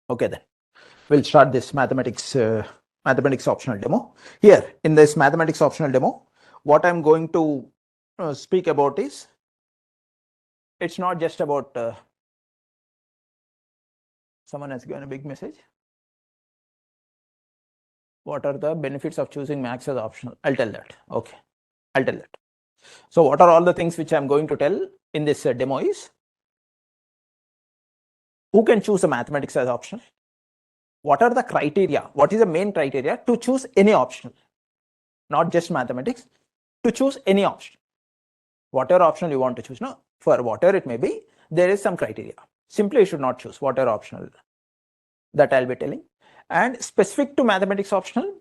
Okay, then we'll start this mathematics optional demo. Here in this mathematics optional demo, what I'm going to speak about is, it's not just about someone has given a big message. What are the benefits of choosing maths as optional? I'll tell that. Okay, I'll tell that. So what are all the things which I'm going to tell in this demo is, who can choose a mathematics as optional? What are the criteria? What is the main criteria to choose any optional? Not just mathematics, to choose any option. Whatever optional you want to choose, no, for whatever it may be, there is some criteria. Simply you should not choose whatever optional, that I'll be telling. And specific to mathematics optional,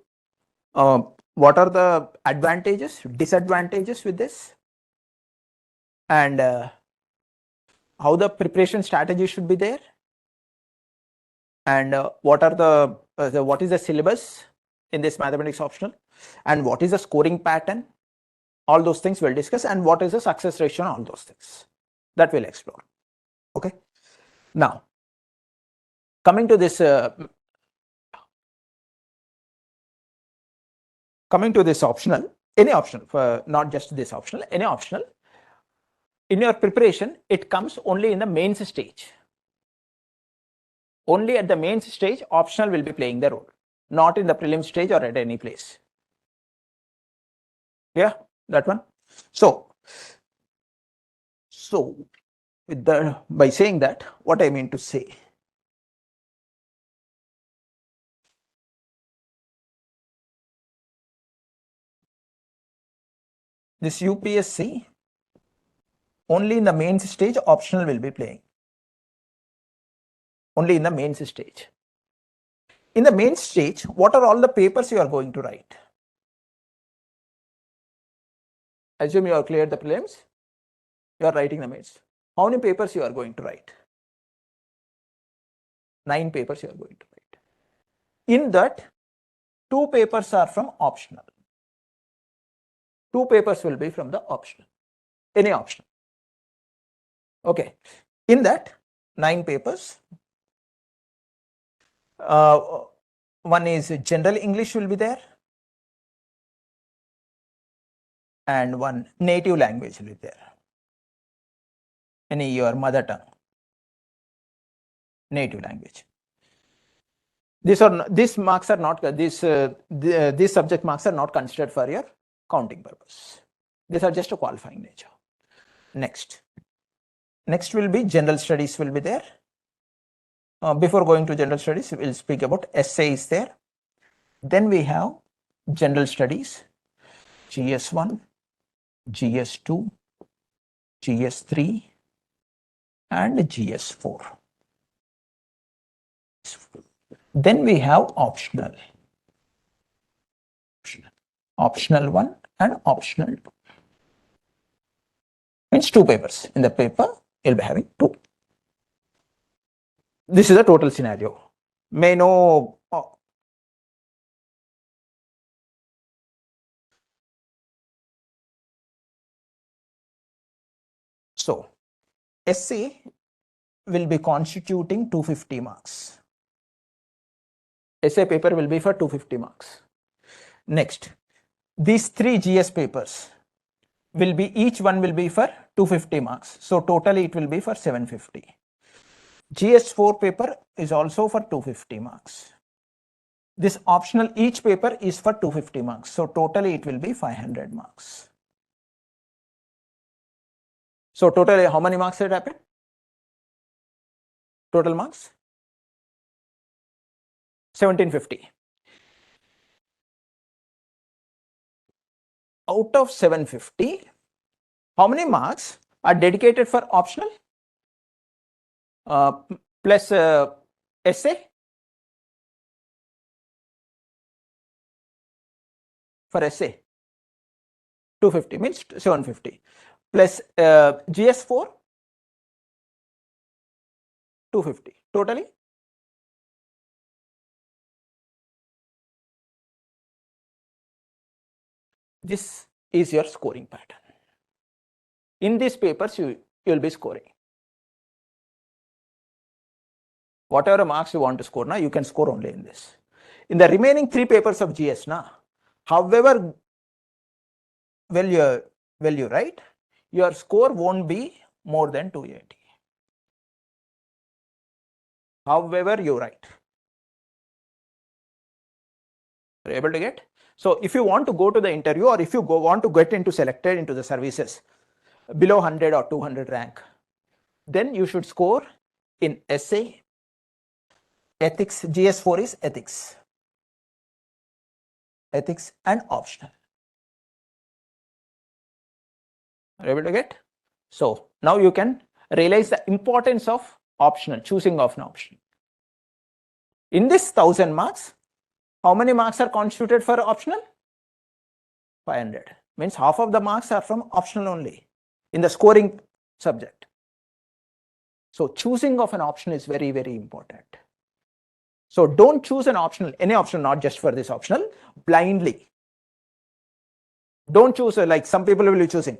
what are the advantages, disadvantages with this, and how the preparation strategy should be there, and what are what is the syllabus in this mathematics optional, and what is the scoring pattern. All those things we'll discuss, and what is the success ratio, all those things that we'll explore. Okay, now coming to this optional, any optional, for not just this optional, any optional in your preparation, it comes only in the mains stage. Only at the mains stage optional will be playing the role, not in the prelim stage or at any place. Yeah, that one. So with the, by saying that, what I mean to say, this UPSC, only in the mains stage optional will be playing. Only in the mains stage. In the main stage, what are all the papers you are going to write? Assume you have cleared the prelims, you are writing the mains. How many papers you are going to write? 9 papers you are going to write. In that, 2 papers are from optional. 2 papers will be from the optional, any optional. Okay, in that 9 papers, one is general English will be there, and one native language will be there. Any your mother tongue, native language. These marks are not, these subject marks are not considered for your counting purpose. These are just a qualifying nature. Next will be general studies will be there. Before going to general studies, we'll speak about essay is there. Then we have general studies, GS1, GS2, GS3, and GS4. Then we have optional. Optional 1 and optional 2. Means 2 papers. In the paper, you'll be having 2. This is the total scenario. May know. So, essay will be constituting 250 marks. Essay paper will be for 250 marks. Next, these 3 GS papers will be, each one will be for 250 marks. So totally it will be for 750. GS4 paper is also for 250 marks. This optional, each paper is for 250 marks. So totally it will be 500 marks. So totally how many marks it happened? Total marks? 1750. Out of 750, how many marks are dedicated for optional plus essay? For essay, 250 means 750 plus GS4, 250 totally. This is your scoring pattern. In these papers, you will be scoring. whatever marks you want to score, now you can score only in this. In the remaining 3 papers of GS, now, however well you write, your score won't be more than 280. However you write. Are you able to get? So if you want to go to the interview, or if you want to get into selected into the services below 100 or 200 rank, then you should score in essay, ethics. GS4 is ethics and optional. Are you able to get? So now you can realize the importance of optional, choosing of an option. In this 1000 marks, how many marks are constituted for optional? 500. Means half of the marks are from optional only in the scoring subject. So choosing of an option is very, very important. So don't choose an optional, any option, not just for this optional, blindly. Don't choose like some people will be choosing.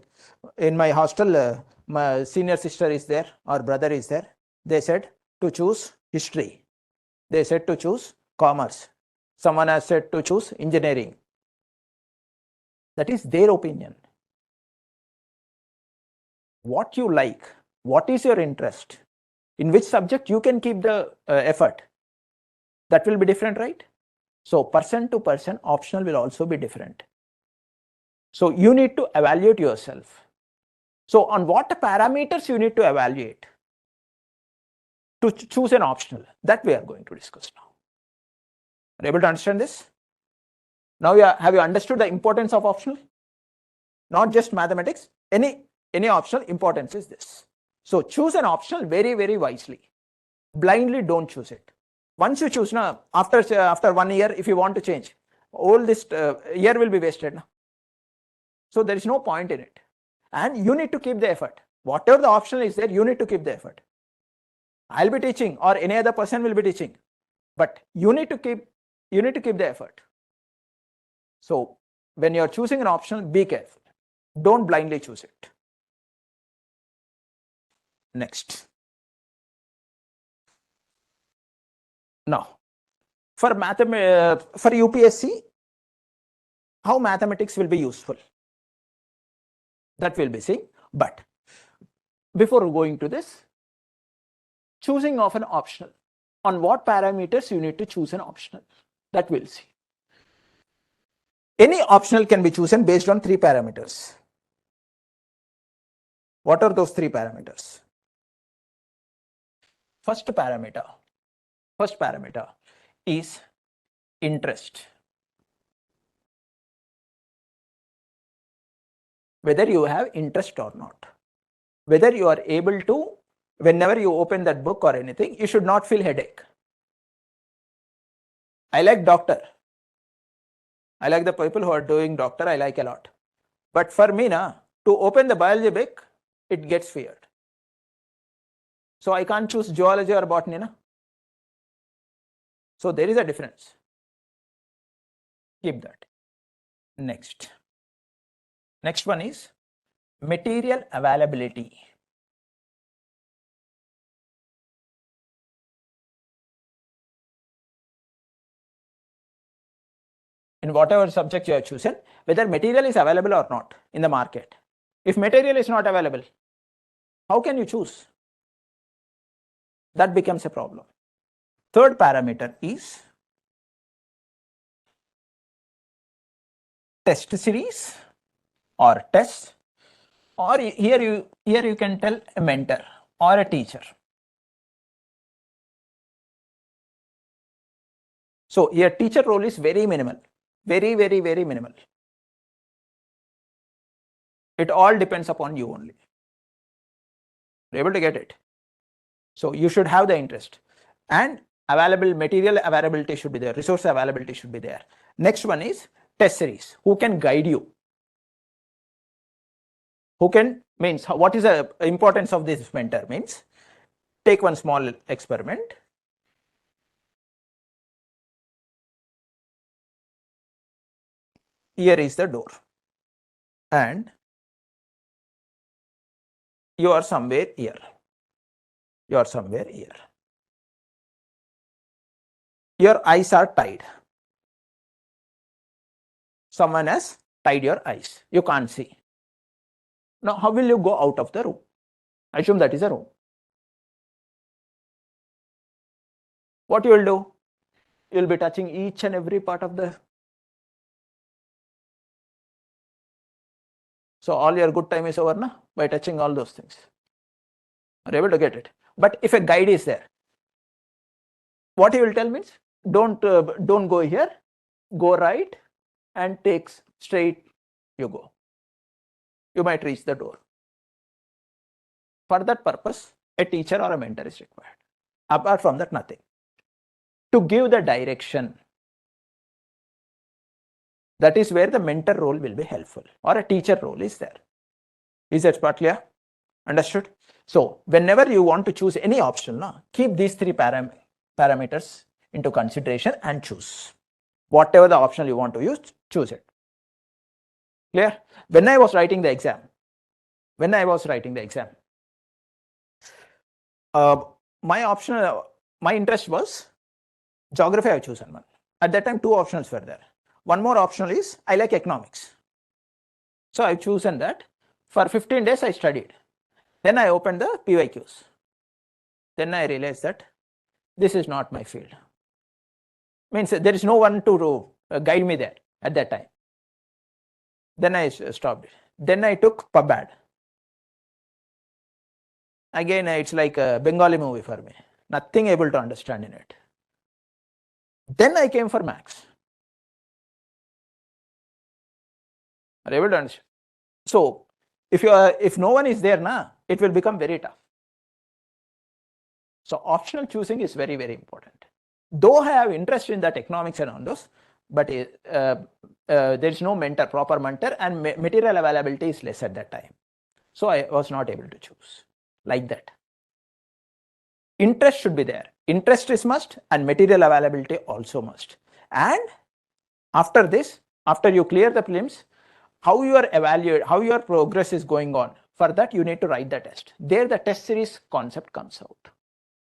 In my hostel, my senior sister is there or brother is there. They said to choose history. They said to choose commerce. Someone has said to choose engineering. That is their opinion. What you like, what is your interest, in which subject you can keep the effort, that will be different, right? So person to person, optional will also be different. So you need to evaluate yourself. So on what parameters you need to evaluate to choose an optional, that we are going to discuss now. Are you able to understand this? Now have you understood the importance of optional? Not just mathematics, any optional, importance is this. So choose an optional very, very wisely. Blindly don't choose it. Once you choose, now after 1 year, if you want to change, all this year will be wasted. Now. So there is no point in it. And you need to keep the effort. Whatever the optional is there, you need to keep the effort. I'll be teaching or any other person will be teaching, but you need to keep the effort. So when you're choosing an optional, be careful. Don't blindly choose it. Next. Now, for UPSC, how mathematics will be useful? That we'll be seeing. But before going to this, choosing of an optional. On what parameters you need to choose an optional? That we'll see. Any optional can be chosen based on 3 parameters. What are those 3 parameters? First parameter is interest. Whether you have interest or not. Whether you are able to, whenever you open that book or anything, you should not feel headache. I like doctor. I like the people who are doing doctor, I like a lot. But for me, to open the biology book, it gets feared. So I can't choose zoology or botany. So there is a difference. Keep that. Next one is material availability. In whatever subject you have chosen, whether material is available or not in the market. If material is not available, how can you choose? That becomes a problem. Third parameter is test series or tests, or here you can tell a mentor or a teacher. So your teacher role is very minimal, very, very, very minimal. It all depends upon you only. You're able to get it. So you should have the interest, and material availability should be there, resource availability should be there. Next one is test series. Who can guide you? Who can, means what is the importance of this mentor? Means take one small experiment. Here is the door, and you are somewhere here. Your eyes are tied. Someone has tied your eyes. You can't see. Now, how will you go out of the room? Assume that is a room. What you will do? You will be touching each and every part of the. So all your good time is over now by touching all those things. Are able to get it? But if a guide is there, what he will tell means don't go here, go right, and takes straight. You go. You might reach the door. For that purpose, a teacher or a mentor is required. Apart from that, nothing. To give the direction. That is where the mentor role will be helpful, or a teacher role is there. Is that part clear? Understood? So whenever you want to choose any option, keep these three parameters into consideration and choose. Whatever the option you want to use, choose it. Clear? When I was writing the exam, my option, my interest was geography. I have chosen one. At that time, two options were there. One more optional is I like economics. So I've chosen that. For 15 days, I studied. Then I opened the PYQs. Then I realized that this is not my field. Means there is no one to guide me there at that time. Then I stopped it. Then I took PubAd. Again, it's like a Bengali movie for me. Nothing able to understand in it. Then I came for Max. Are you able to understand? So if no one is there, it will become very tough. So optional choosing is very, very important. Though I have interest in that economics and all those, but there is no mentor, proper mentor, and material availability is less at that time. So I was not able to choose like that. Interest should be there. Interest is must, and material availability also must. And after this, after you clear the prelims, how you are evaluated, how your progress is going on. For that, you need to write the test. There, the test series concept comes out.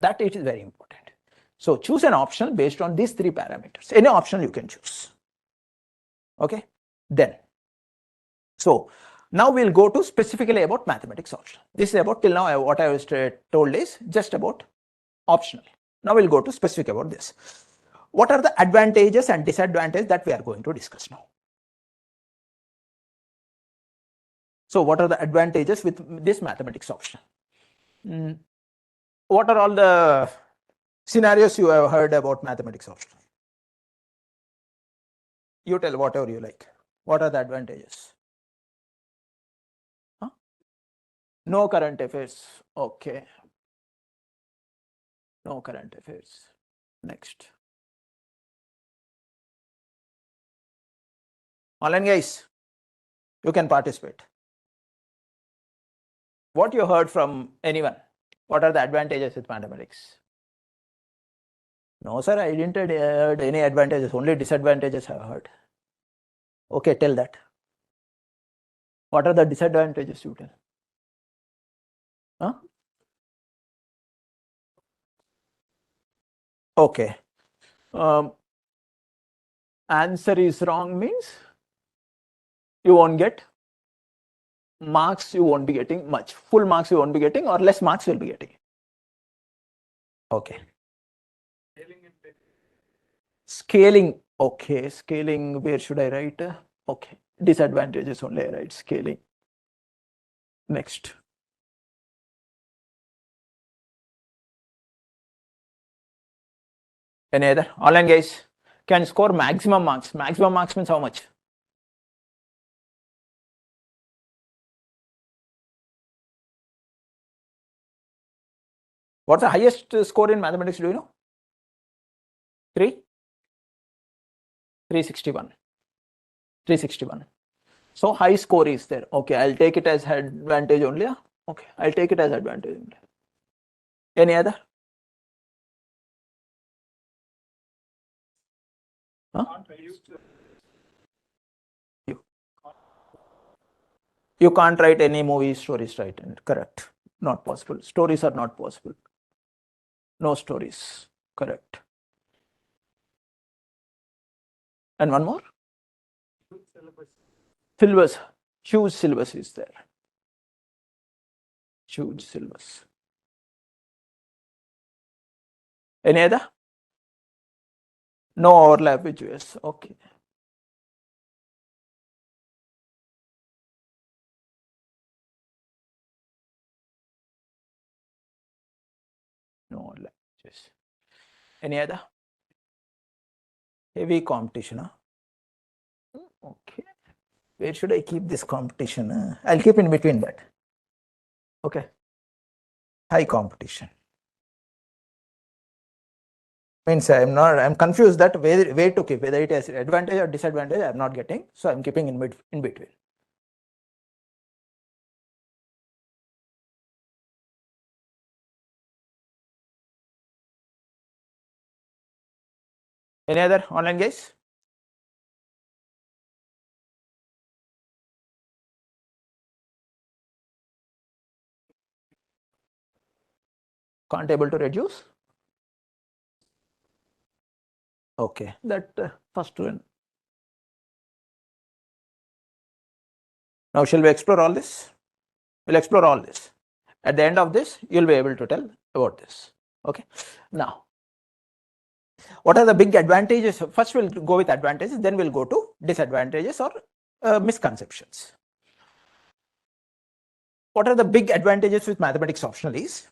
That it is very important. So choose an option based on these three parameters. Any option you can choose. Okay. Then, so now we'll go to specifically about mathematics option. This is about till now what I was told is just about optional. Now we'll go to specific about this. What are the advantages and disadvantages that we are going to discuss now? So what are the advantages with this mathematics option? What are all the scenarios you have heard about mathematics option? You tell whatever you like. What are the advantages? Huh? No current affairs. Okay. No current affairs. Next. Online guys, you can participate. What you heard from anyone? What are the advantages with mathematics? No, sir, I didn't heard any advantages. Only disadvantages I have heard. Okay, tell that. What are the disadvantages you tell? Huh? Okay. Answer is wrong means you won't get marks, you won't be getting much. Full marks you won't be getting, or less marks you'll be getting. Okay. Scaling. Okay, scaling, where should I write? Okay, disadvantages only I write scaling. Next. Any other? Online guys can score maximum marks. Maximum marks means how much? What's the highest score in mathematics? Do you know? 361. 361. So high score is there. Okay, I'll take it as advantage only. Okay, I'll take it as advantage only. Any other? Huh? You can't write any movie stories, right? Correct. Not possible. Stories are not possible. No stories. Correct. And one more? Syllabus. Huge syllabus is there. Huge syllabus. Any other? No overlap with US. Okay. No overlap with US. Any other? Heavy competition. Huh? Okay. Where should I keep this competition? I'll keep in between that. Okay. High competition. Means I'm confused that where to keep, whether it has advantage or disadvantage, I'm not getting. So I'm keeping in between. Any other online guys? Can't able to reduce? Okay, that first one. Now shall we explore all this? We'll explore all this. At the end of this, you'll be able to tell about this. Okay. Now, what are the big advantages? First, we'll go with advantages, then we'll go to disadvantages or misconceptions. What are the big advantages with mathematics optional is,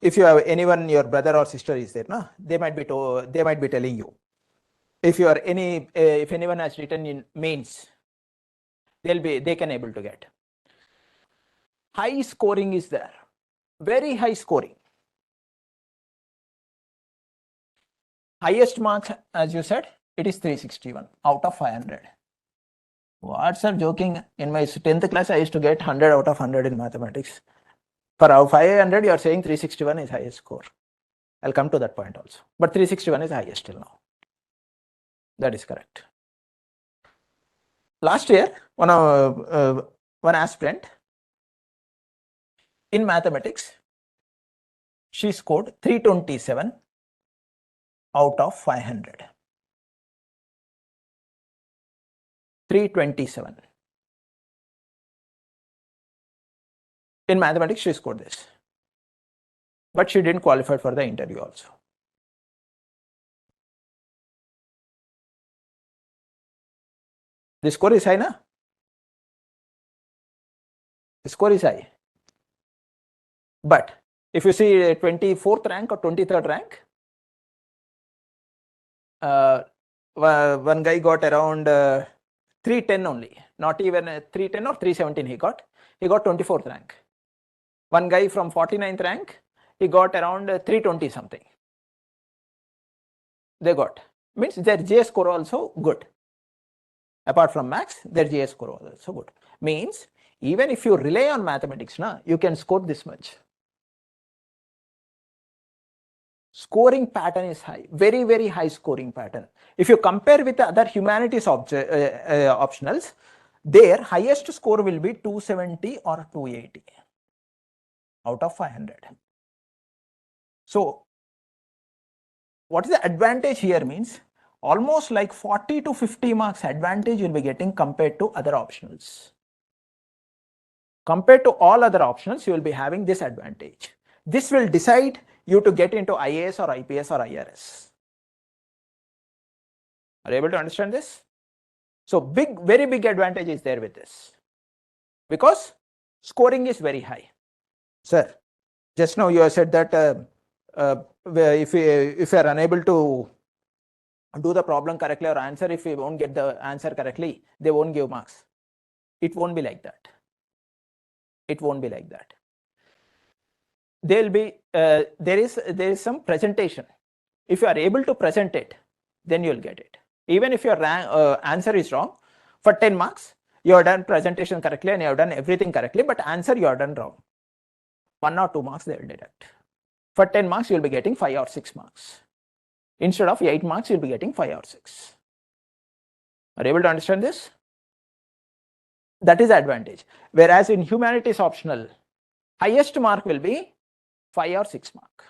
if you have anyone, your brother or sister is there, no? They might be telling you. If anyone has written in mains, they can able to get. High scoring is there, very high scoring. Highest marks, as you said, it is 361 out of 500. What, sir, joking? In my 10th class, I used to get 100 out of 100 in mathematics. For our 500, you are saying 361 is highest score. I'll come to that point also. But 361 is highest till now. That is correct. Last year, one aspirant in mathematics, she scored 327 out of 500. 327. In mathematics, she scored this. But she didn't qualify for the interview also. The score is high, na? The score is high. But if you see 24th rank or 23rd rank, one guy got around 310 only, not even 310 or 317 he got 24th rank. One guy from 49th rank, he got around 320 something. They got, means their GS score also good. Apart from max, their GS score was also good. Means even if you rely on mathematics, you can score this much. Scoring pattern is high, very, very high scoring pattern. If you compare with the other humanities optionals, their highest score will be 270 or 280 out of 500. So what is the advantage here means? Almost like 40 to 50 marks advantage you'll be getting compared to other optionals. Compared to all other optionals, you will be having this advantage. This will decide you to get into IAS or IPS or IRS. Are you able to understand this? So very big advantage is there with this, because scoring is very high. Sir, just now you have said that if you are unable to do the problem correctly or answer, if you won't get the answer correctly, they won't give marks. It won't be like that. It won't be like that. There'll be there is some presentation. If you are able to present it, then you'll get it. Even if your answer is wrong, for 10 marks, you have done presentation correctly and you have done everything correctly, but answer you have done wrong. 1 or 2 marks they will deduct. For 10 marks, you'll be getting 5 or 6 marks. Instead of 8 marks, you'll be getting 5 or 6. Are you able to understand this? That is the advantage. Whereas in humanities optional, highest mark will be 5 or 6 mark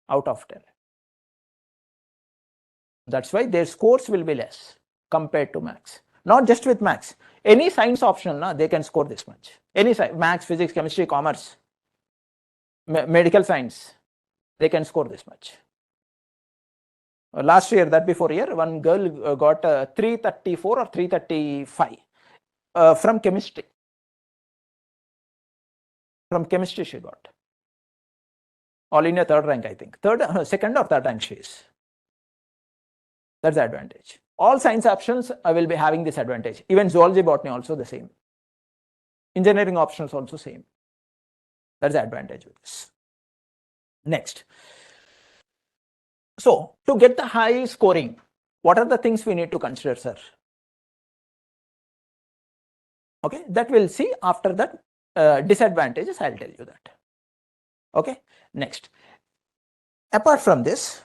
out of 10. That's why their scores will be less compared to maths. Not just with maths. Any science option, they can score this much. Any maths, physics, chemistry, commerce, medical science, they can score this much. Last year, that before year, one girl got 334 or 335 from chemistry. From chemistry she got. All India third rank, I think. Second or third rank she is. That's the advantage. All science options will be having this advantage. Even zoology, botany also the same. Engineering options also same. That's the advantage with this. Next. So to get the high scoring, what are the things we need to consider, sir? Okay, that we'll see after that. Disadvantages, I'll tell you that. Okay, next. Apart from this,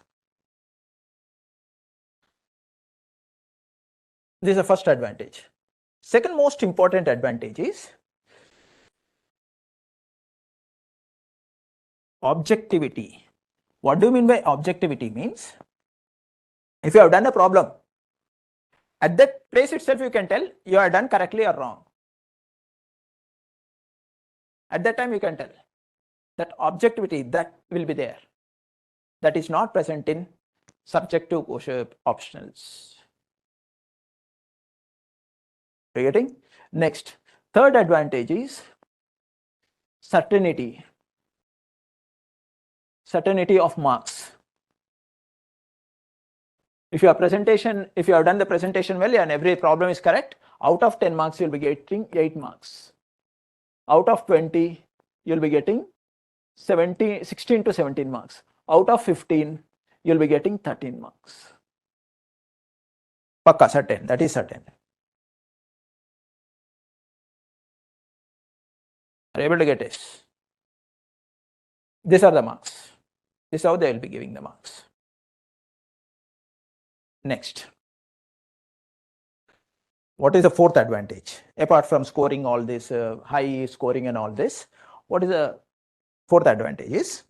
this is the first advantage. Second most important advantage is objectivity. What do you mean by objectivity? Means if you have done a problem, at that place itself you can tell you are done correctly or wrong. At that time you can tell. That objectivity that will be there. That is not present in subjective optionals. Are you getting? Next, third advantage is certainty. Certainty of marks. If you have done the presentation well and every problem is correct, out of 10 marks you'll be getting 8 marks. Out of 20 you'll be getting 16 to 17 marks. Out of 15 you'll be getting 13 marks. Pakka, certain. That is certain. Are you able to get this? These are the marks. This is how they will be giving the marks. Next. What is the fourth advantage? Apart from scoring all this, high scoring and all this, what is the fourth advantage is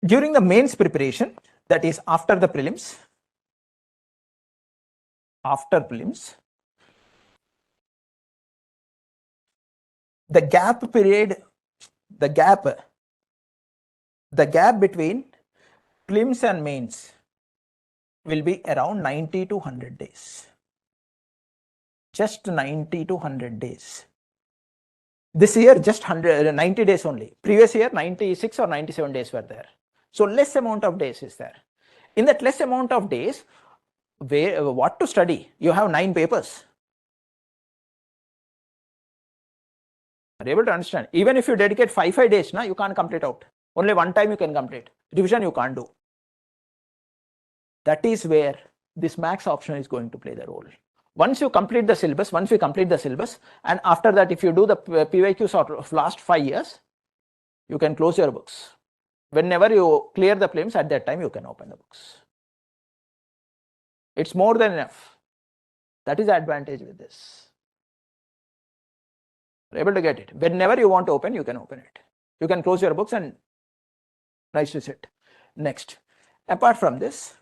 during the mains preparation, that is after the prelims, the gap period, the gap between prelims and mains will be around 90 to 100 days. Just 90 to 100 days. This year, just 90 days only. Previous year, 96 or 97 days were there. So less amount of days is there. In that less amount of days, what to study? You have 9 papers. Are you able to understand? Even if you dedicate 5 days, you can't complete out. Only one time you can complete. Revision you can't do. That is where this max option is going to play the role. Once you complete the syllabus, and after that, if you do the PYQs of last 5 years, you can close your books. Whenever you clear the prelims, at that time you can open the books. It's more than enough. That is the advantage with this. You're able to get it. Whenever you want to open, you can open it. You can close your books and nicely sit. Next, apart from this,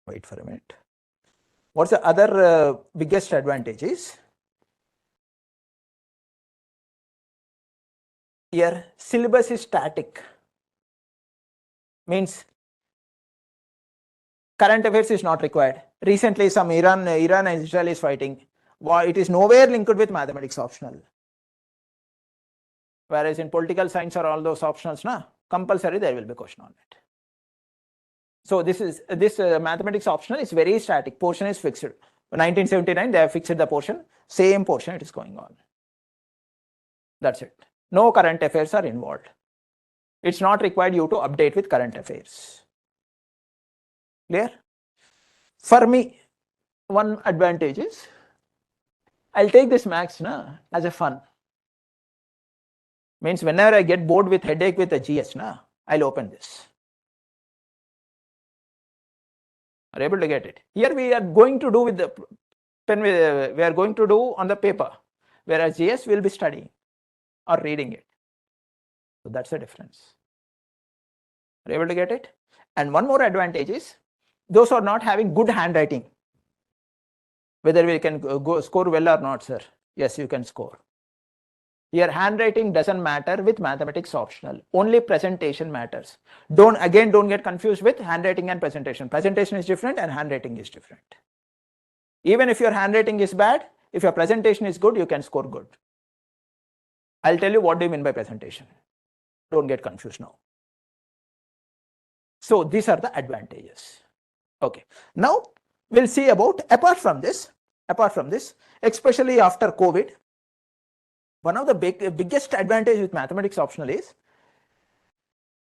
wait for a minute. What's the other biggest advantage is here syllabus is static. Means current affairs is not required. Recently some Iran and Israel is fighting. It is nowhere linked with mathematics optional. Whereas in political science or all those optionals, compulsory there will be question on it. So this mathematics optional is very static. Portion is fixed. 1979 they have fixed the portion. Same portion it is going on. That's it. No current affairs are involved. It's not required you to update with current affairs. Clear? For me, one advantage is I'll take this max as a fun. Means whenever I get bored with headache with a GS, I'll open this. Are able to get it? Here we are going to do with the pen, we are going to do on the paper, whereas GS will be studying or reading it. So that's the difference. Are you able to get it? And one more advantage is those who are not having good handwriting, whether we can go score well or not, sir. Yes, you can score. Your handwriting doesn't matter with mathematics optional. Only presentation matters. Don't get confused with handwriting and presentation. Presentation is different and handwriting is different. Even if your handwriting is bad, if your presentation is good, you can score good. I'll tell you what do you mean by presentation. Don't get confused now. So these are the advantages. Okay. Now we'll see about apart from this, especially after COVID, one of the biggest advantage with mathematics optional is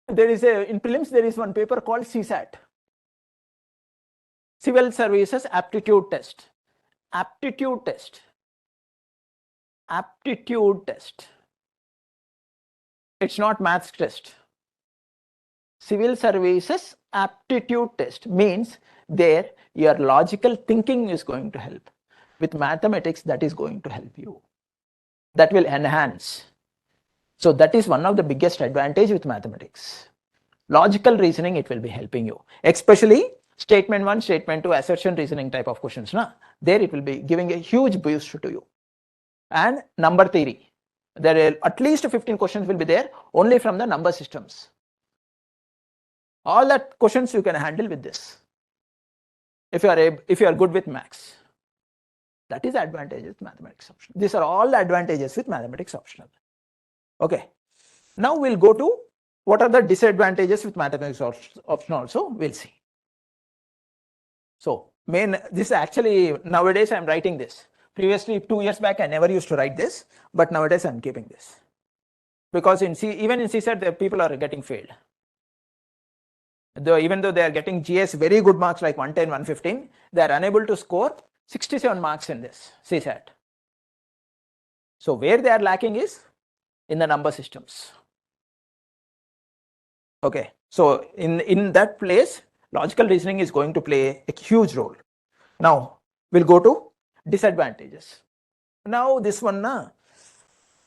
there is in prelims there is one paper called CSAT, Civil Services Aptitude Test. Aptitude test. It's not maths test. Civil Services Aptitude Test means there your logical thinking is going to help. With mathematics, that is going to help you. That will enhance. So that is one of the biggest advantage with mathematics. Logical reasoning, it will be helping you, especially statement 1, statement 2, assertion reasoning type of questions. There it will be giving a huge boost to you. And number theory, there are at least 15 questions will be there only from the number systems. All that questions you can handle with this. If you are good with maths, that is advantage with mathematics optional. These are all the advantages with mathematics optional. Okay. Now we'll go to what are the disadvantages with mathematics optional also. We'll see. So this actually nowadays I'm writing this. Previously 2 years back I never used to write this, but nowadays I'm keeping this because even in CSAT the people are getting failed. Even though they are getting GS very good marks like 110, 115, they are unable to score 67 marks in this CSAT. So where they are lacking is in the number systems. Okay, so in that place, logical reasoning is going to play a huge role. Now we'll go to disadvantages. Now this one,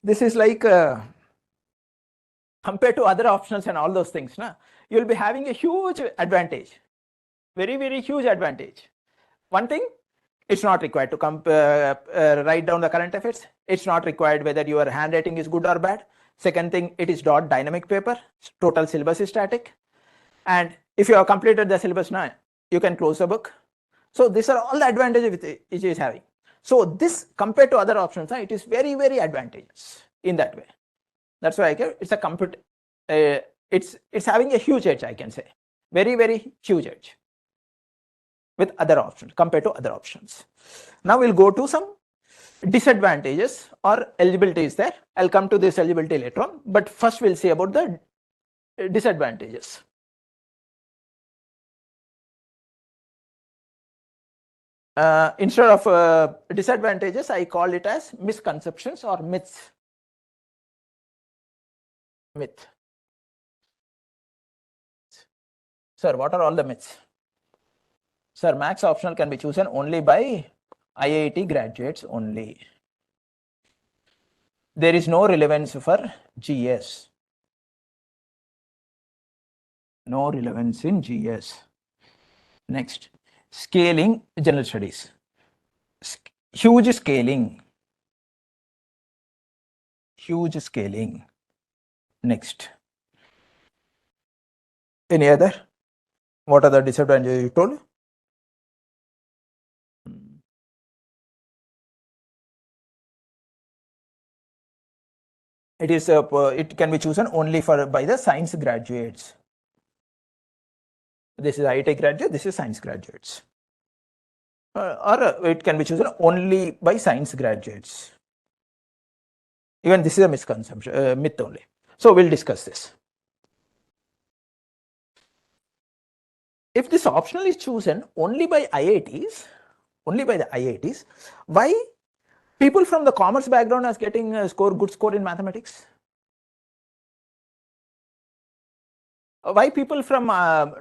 this is like compared to other options and all those things, you'll be having a huge advantage, very, very huge advantage. One thing, it's not required to write down the current affairs. It's not required whether your handwriting is good or bad. Second thing, it is not dynamic paper. Total syllabus is static. And if you have completed the syllabus now, you can close the book. So these are all the advantages it is having. So this compared to other options, it is very, very advantageous in that way. That's why it's a it's having a huge edge, I can say. Very, very huge edge with other options compared to other options. Now we'll go to some disadvantages or eligibility is there. I'll come to this eligibility later on, but first we'll see about the disadvantages. Instead of disadvantages, I call it as misconceptions or myths. Myth. Sir, what are all the myths? Sir, maths optional can be chosen only by IIT graduates only. There is no relevance for GS. No relevance in GS. Next, scaling general studies. Huge scaling. Huge scaling. Next. Any other? What are the disadvantages you told? It can be chosen only by the science graduates. This is IIT graduate, this is science graduates. Or it can be chosen only by science graduates. Even this is a misconception, myth only. So we'll discuss this. If this optional is chosen only by IITs, why people from the commerce background are getting a good score in mathematics? Why people from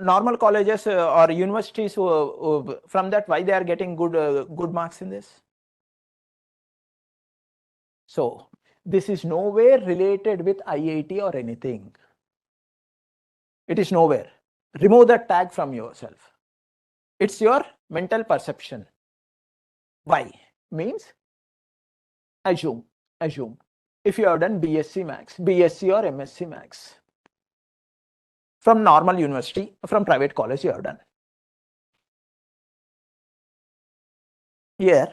normal colleges or universities from that, why they are getting good marks in this? So this is nowhere related with IIT or anything. It is nowhere. Remove that tag from yourself. It's your mental perception. Why? Means assume. If you have done BSc Max, BSc or MSc Max from normal university, from private college you have done. Here,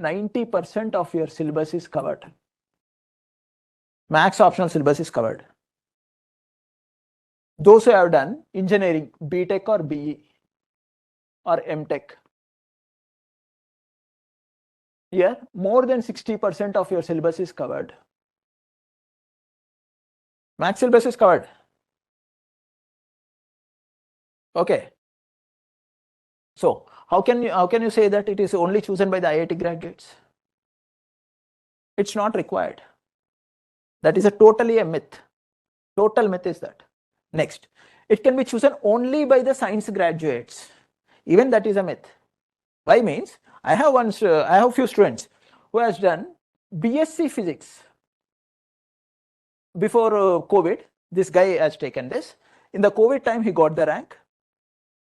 90% of your syllabus is covered. Max optional syllabus is covered. Those who have done engineering, BTech or BE or MTech, here more than 60% of your syllabus is covered. Max syllabus is covered. Okay. So how can you say that it is only chosen by the IIT graduates? It's not required. That is totally a myth. Total myth is that. Next, it can be chosen only by the science graduates. Even that is a myth. Why? Means I have few students who has done BSc Physics before COVID. This guy has taken this. In the COVID time, he got the rank.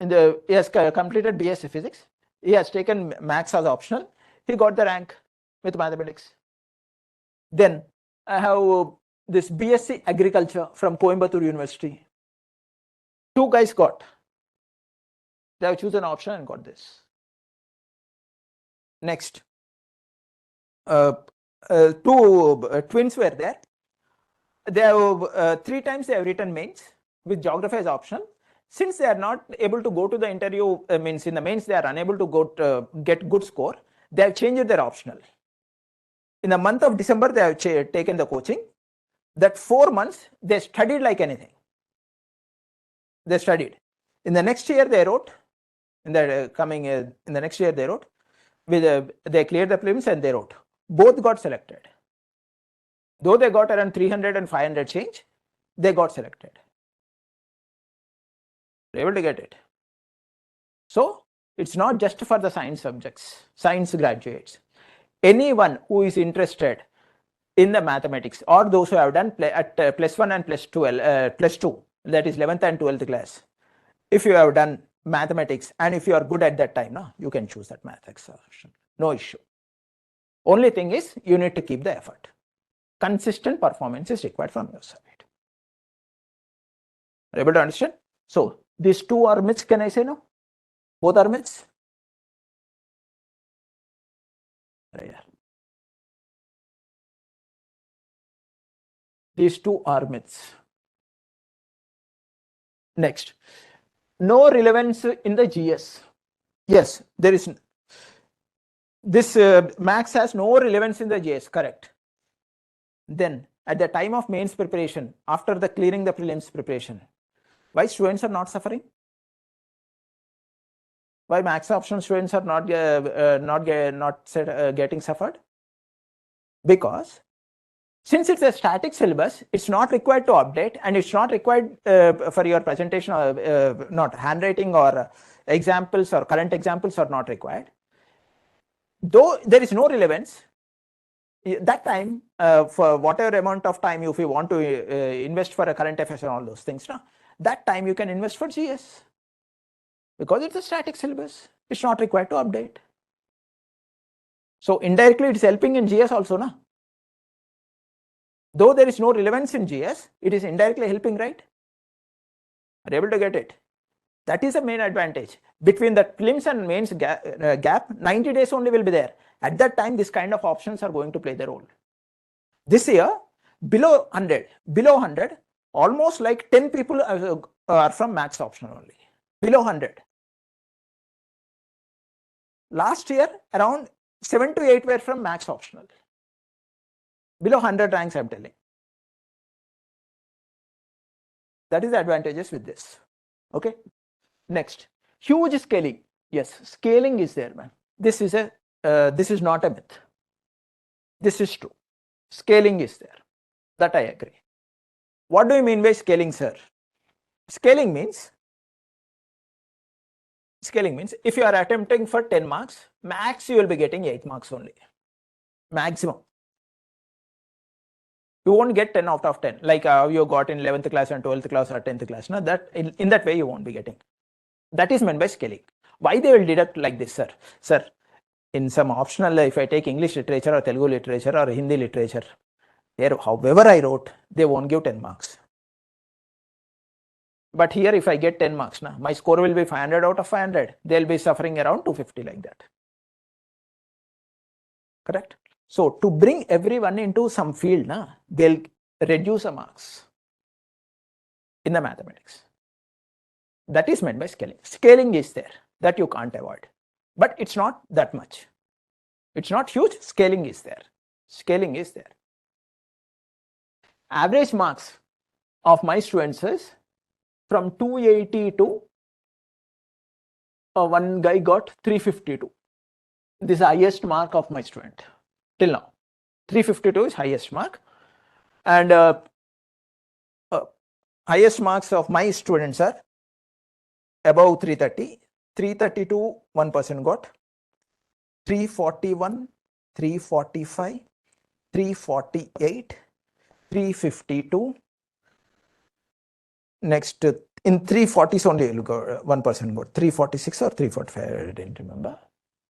He has completed BSc Physics. He has taken Maths as optional. He got the rank with mathematics. Then I have this BSc Agriculture from Coimbatore University. Two guys got. They have chosen option and got this. Next, two twins were there. They have 3 times they have written mains with geography as optional. Since they are not able to go to the interview, means in the mains they are unable to go to get good score, they have changed their optional. In the month of December, they have taken the coaching. That 4 months, they studied like anything. They studied. In the next year, they wrote. In the next year, they wrote. They cleared the prelims and they wrote. Both got selected. Though they got around 300 and 500 change, they got selected. They're able to get it. So it's not just for the science subjects, science graduates. Anyone who is interested in the mathematics, or those who have done at +1 and +2, that is 11th and 12th class, if you have done mathematics and if you are good at that time, you can choose that mathematics option. No issue. Only thing is you need to keep the effort. Consistent performance is required from your side. Are you able to understand? So these two are myths, can I say no? Both are myths? These two are myths. Next, no relevance in the GS. Yes, there is. This max has no relevance in the GS, correct. Then at the time of mains preparation, after the clearing the prelims preparation, why students are not suffering? Why max option students are not getting suffered? Because since it's a static syllabus, it's not required to update, and it's not required for your presentation, not handwriting or examples or current examples are not required. Though there is no relevance, that time for whatever amount of time, if you want to invest for a current affairs and all those things, that time you can invest for GS. Because it's a static syllabus, it's not required to update. So indirectly it's helping in GS also, Though there is no relevance in GS, it is indirectly helping, right? Are you able to get it? That is the main advantage. Between the prelims and mains gap, 90 days only will be there. At that time, this kind of options are going to play the role. This year, below 100, almost like 10 people are from maths optional only. Below 100. Last year, around 7 to 8 were from maths optional. Below 100 ranks, I'm telling. That is the advantages with this. Okay. Next, huge scaling. Yes, scaling is there, man. This is not a myth. This is true. Scaling is there. That I agree. What do you mean by scaling, sir? Scaling means if you are attempting for 10 marks, max you will be getting 8 marks only. Maximum. You won't get 10 out of 10 like you got in 11th class and 12th class or 10th class. No, that in that way you won't be getting. That is meant by scaling. Why they will deduct like this, sir? Sir, in some optional, if I take English literature or Telugu literature or Hindi literature, there, however I wrote, they won't give 10 marks. But here, if I get 10 marks, na, my score will be 500 out of 500. They'll be suffering around 250 like that. Correct? So to bring everyone into some field, na, they'll reduce the marks in the mathematics. That is meant by scaling. Scaling is there, that you can't avoid. But it's not that much. It's not huge. Scaling is there. Scaling is there. Average marks of my students is from 280 to one guy got 352. This is the highest mark of my student till now. 352 is highest mark. And highest marks of my students are above 330. 332, one person got 341, 345, 348, 352. Next, in 340s only one person got 346 or 345, I didn't remember.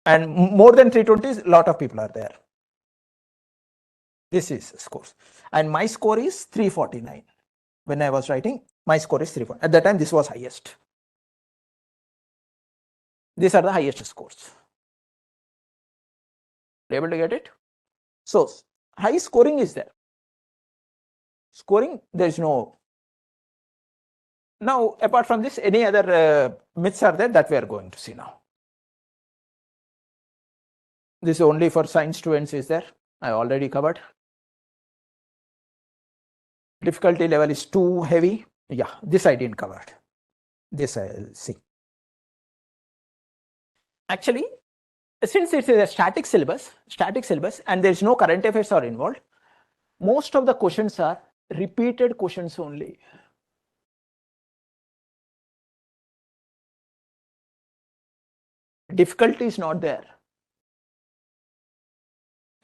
And more than 320s, a lot of people are there. This is scores. And my score is 349. When I was writing, my score is 349. At that time, this was highest. These are the highest scores. Able to get it? So, high scoring is there. Scoring, there is no. Now, apart from this, any other myths are there that we are going to see now. This is only for science students is there. I already covered. Difficulty level is too heavy. Yeah, this I didn't cover. This I'll see. Actually, since it is a static syllabus and there is no current affairs are involved, most of the questions are repeated questions only. Difficulty is not there.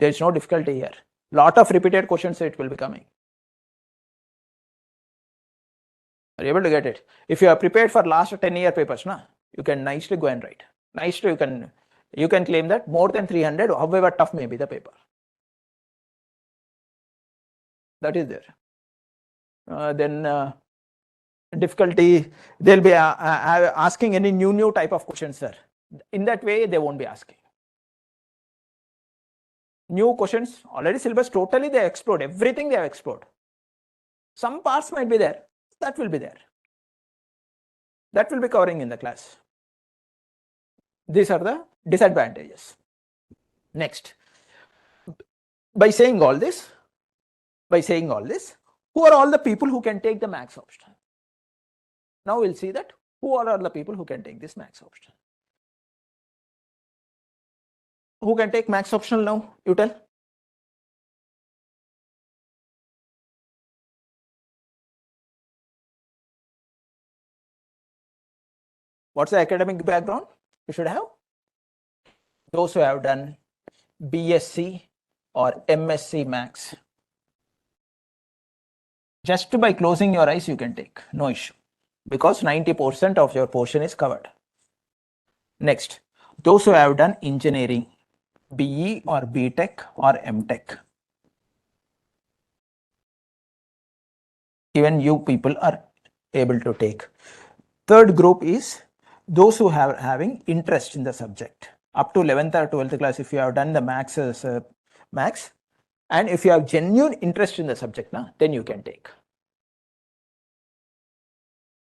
There is no difficulty here. Lot of repeated questions it will be coming. Are you able to get it? If you are prepared for last 10-year papers, na, you can nicely go and write. Nicely, you can claim that more than 300, however tough may be the paper. That is there. Then difficulty, they'll be asking any new type of questions, sir. In that way, they won't be asking. New questions, already syllabus, totally they explored. Everything they have explored. Some parts might be there. That will be there. That will be covering in the class. These are the disadvantages. Next, by saying all this, who are all the people who can take the maths option? Now we'll see that who are all the people who can take this maths option. Who can take maths optional now? You tell. What's the academic background you should have? Those who have done BSc or MSc Maths. Just by closing your eyes, you can take, no issue, because 90% of your portion is covered. Next, those who have done engineering, BE or BTech or MTech. Even you people are able to take. Third group is those who have having interest in the subject. Up to 11th or 12th class, if you have done the maths, and if you have genuine interest in the subject, then you can take.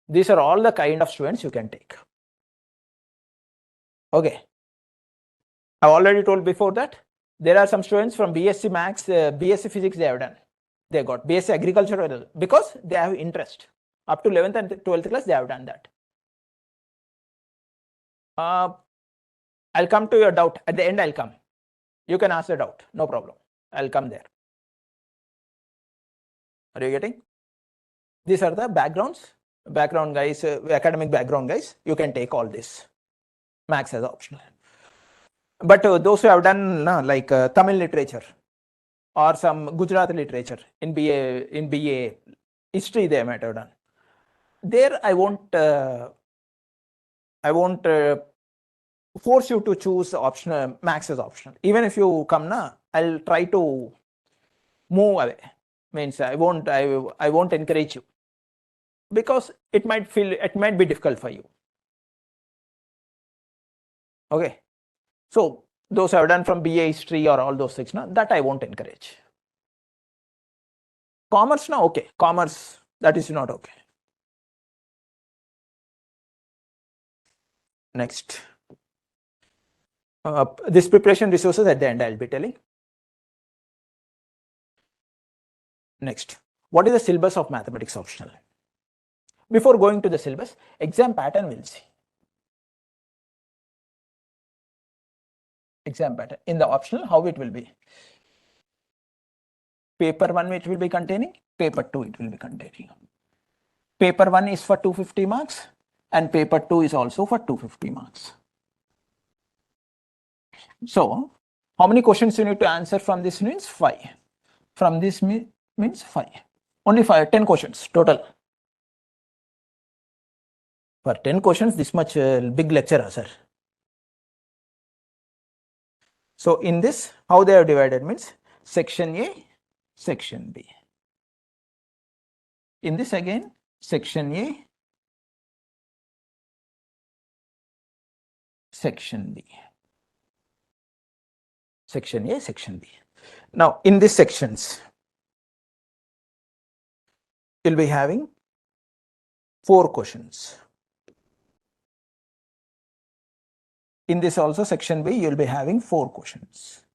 These are all the kind of students you can take. Okay. I've already told before that there are some students from BSc Maths, BSc Physics they have done. They got BSc Agriculture because they have interest. Up to 11th and 12th class, they have done that. I'll come to your doubt. At the end, I'll come. You can ask the doubt. No problem. I'll come there. Are you getting? These are the backgrounds. Background guys, academic background guys. You can take all this. Maths as optional. But those who have done like Tamil literature or some Gujarati literature in BA history they might have done. There I won't force you to choose optional, max as optional. Even if you come na, I'll try to move away. Means I won't encourage you, because it might be difficult for you. Okay, so those I've done from BA history or all those things, that I won't encourage. Commerce, okay, commerce, that is not okay. Next, this preparation resources at the end I'll be telling. Next, what is the syllabus of mathematics optional? Before going to the syllabus, exam pattern we'll see. Exam pattern in the optional, how it will be. Paper 1 which will be containing, paper 2 it will be containing. Paper 1 is for 250 marks and paper 2 is also for 250 marks. So how many questions you need to answer from this? Means 5. From this means 5. Only 5, 10 questions total. For 10 questions, this much big lecture, sir. So in this, how they have divided means section A, section B. In this again, section A, section B. Section A, section B. Now in these sections, you'll be having 4 questions. In this also section B, you'll be having 4 questions.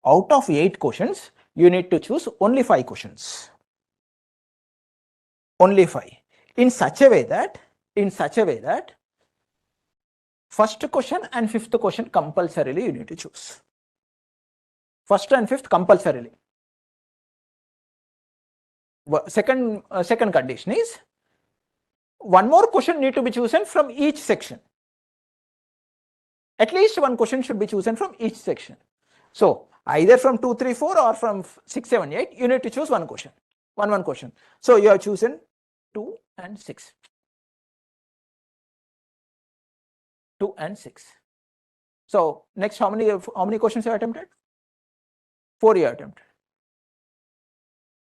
Out of 8 questions, you need to choose only 5 questions. Only 5. In such a way that first question and fifth question compulsorily you need to choose. First and fifth compulsorily. Second condition is one more question need to be chosen from each section. At least one question should be chosen from each section. So either from 2, 3, 4 or from 6, 7, 8, you need to choose one question. One question. So you have chosen 2 and 6. 2 and 6. So next, how many questions you have attempted? 4 you have attempted.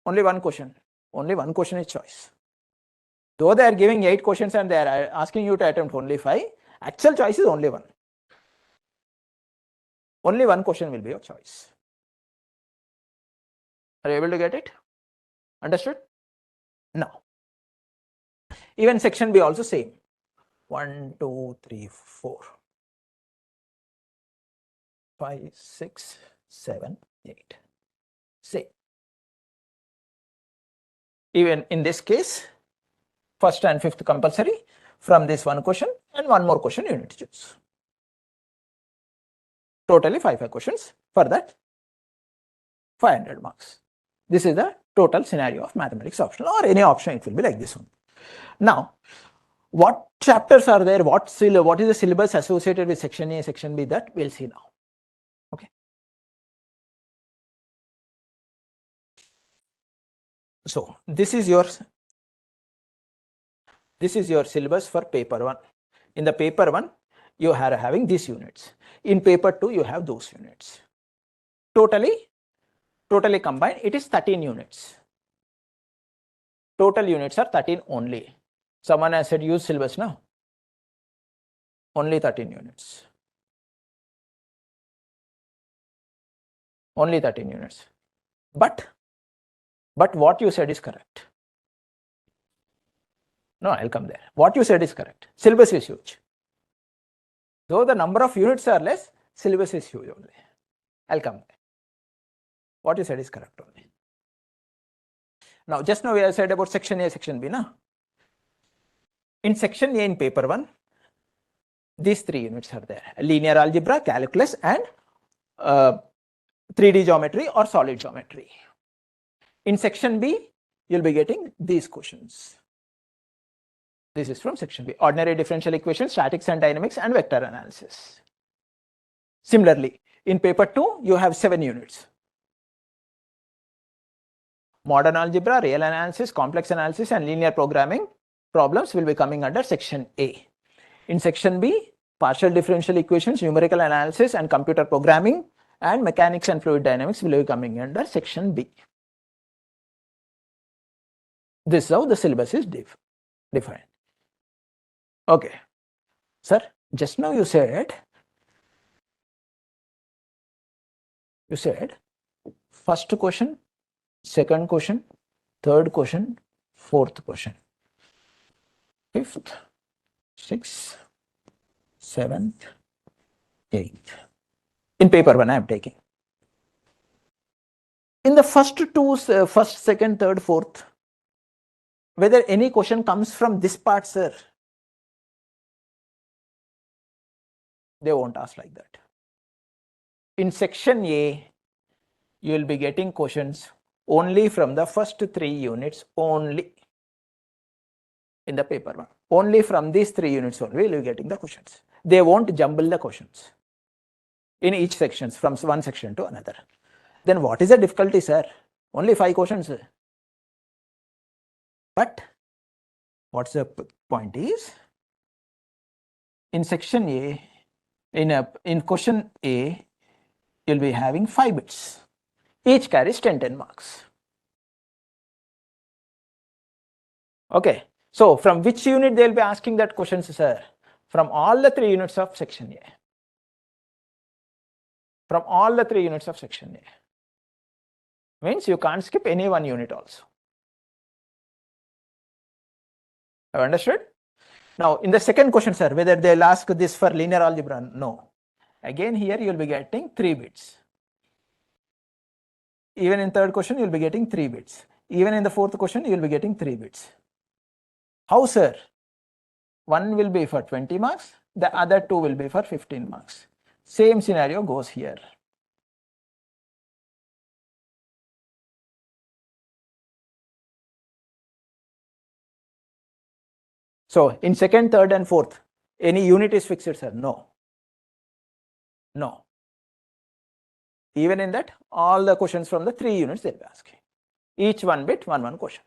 Only one question. Only one question is choice. Though they are giving 8 questions and they are asking you to attempt only 5, actual choice is only 1. Only one question will be your choice. Are you able to get it? Understood? Now, even section B also same. 1, 2, 3, 4, 5, 6, 7, 8. Same. Even in this case, first and fifth compulsory. From this one question and one more question you need to choose. Totally 5 questions. For that, 500 marks. This is the total scenario of mathematics optional, or any option it will be like this one. Now, what chapters are there? What is the syllabus associated with section A, section B? That we'll see now. Okay. So this is your syllabus for paper 1. In the paper 1, you are having these units. In paper 2, you have those units. Totally combined, it is 13 units. Total units are 13 only. Someone has said use syllabus now. Only 13 units. Only 13 units. But what you said is correct. No, I'll come there. What you said is correct. Syllabus is huge. Though the number of units are less, syllabus is huge only. I'll come there. What you said is correct only. Now, just now we have said about section A, section B. Now, in section A in paper 1, these 3 units are there. Linear algebra, calculus and 3D geometry or solid geometry. In section B, you'll be getting these questions. This is from section B. Ordinary differential equations, statics and dynamics and vector analysis. Similarly, In paper 2, you have 7 units. Modern algebra, real analysis, complex analysis, and linear programming problems will be coming under section A. In section B, partial differential equations, numerical analysis, and computer programming, and mechanics and fluid dynamics will be coming under section B. This is how the syllabus is defined. Okay. Sir, just now you said first question, second question, third question, fourth question, fifth, sixth, seventh, eighth. In paper 1, I am taking. In the first two, first, second, third, fourth, whether any question comes from this part, sir, they won't ask like that. In section A, you will be getting questions only from the first 3 units only. In the paper 1, only from these 3 units only will be getting the questions. They won't jumble the questions in each section from one section to another. Then what is the difficulty, sir? Only 5 questions. But what's the point is, in section A, in question A, you'll be having 5 bits. Each carries 10 marks. Okay. So from which unit they'll be asking that questions, sir? From all the 3 units of section A. From all the 3 units of section A. Means you can't skip any one unit also. Have you understood? Now in the second question, sir, whether they'll ask this for linear algebra, no. Again here you'll be getting 3 bits. Even in third question you'll be getting 3 bits. Even in the fourth question you'll be getting 3 bits. How, sir? One will be for 20 marks, the other 2 will be for 15 marks. Same scenario goes here. So in second, third, and fourth, any unit is fixed, sir? No. No. Even in that, all the questions from the 3 units they'll be asking. Each one bit, one question.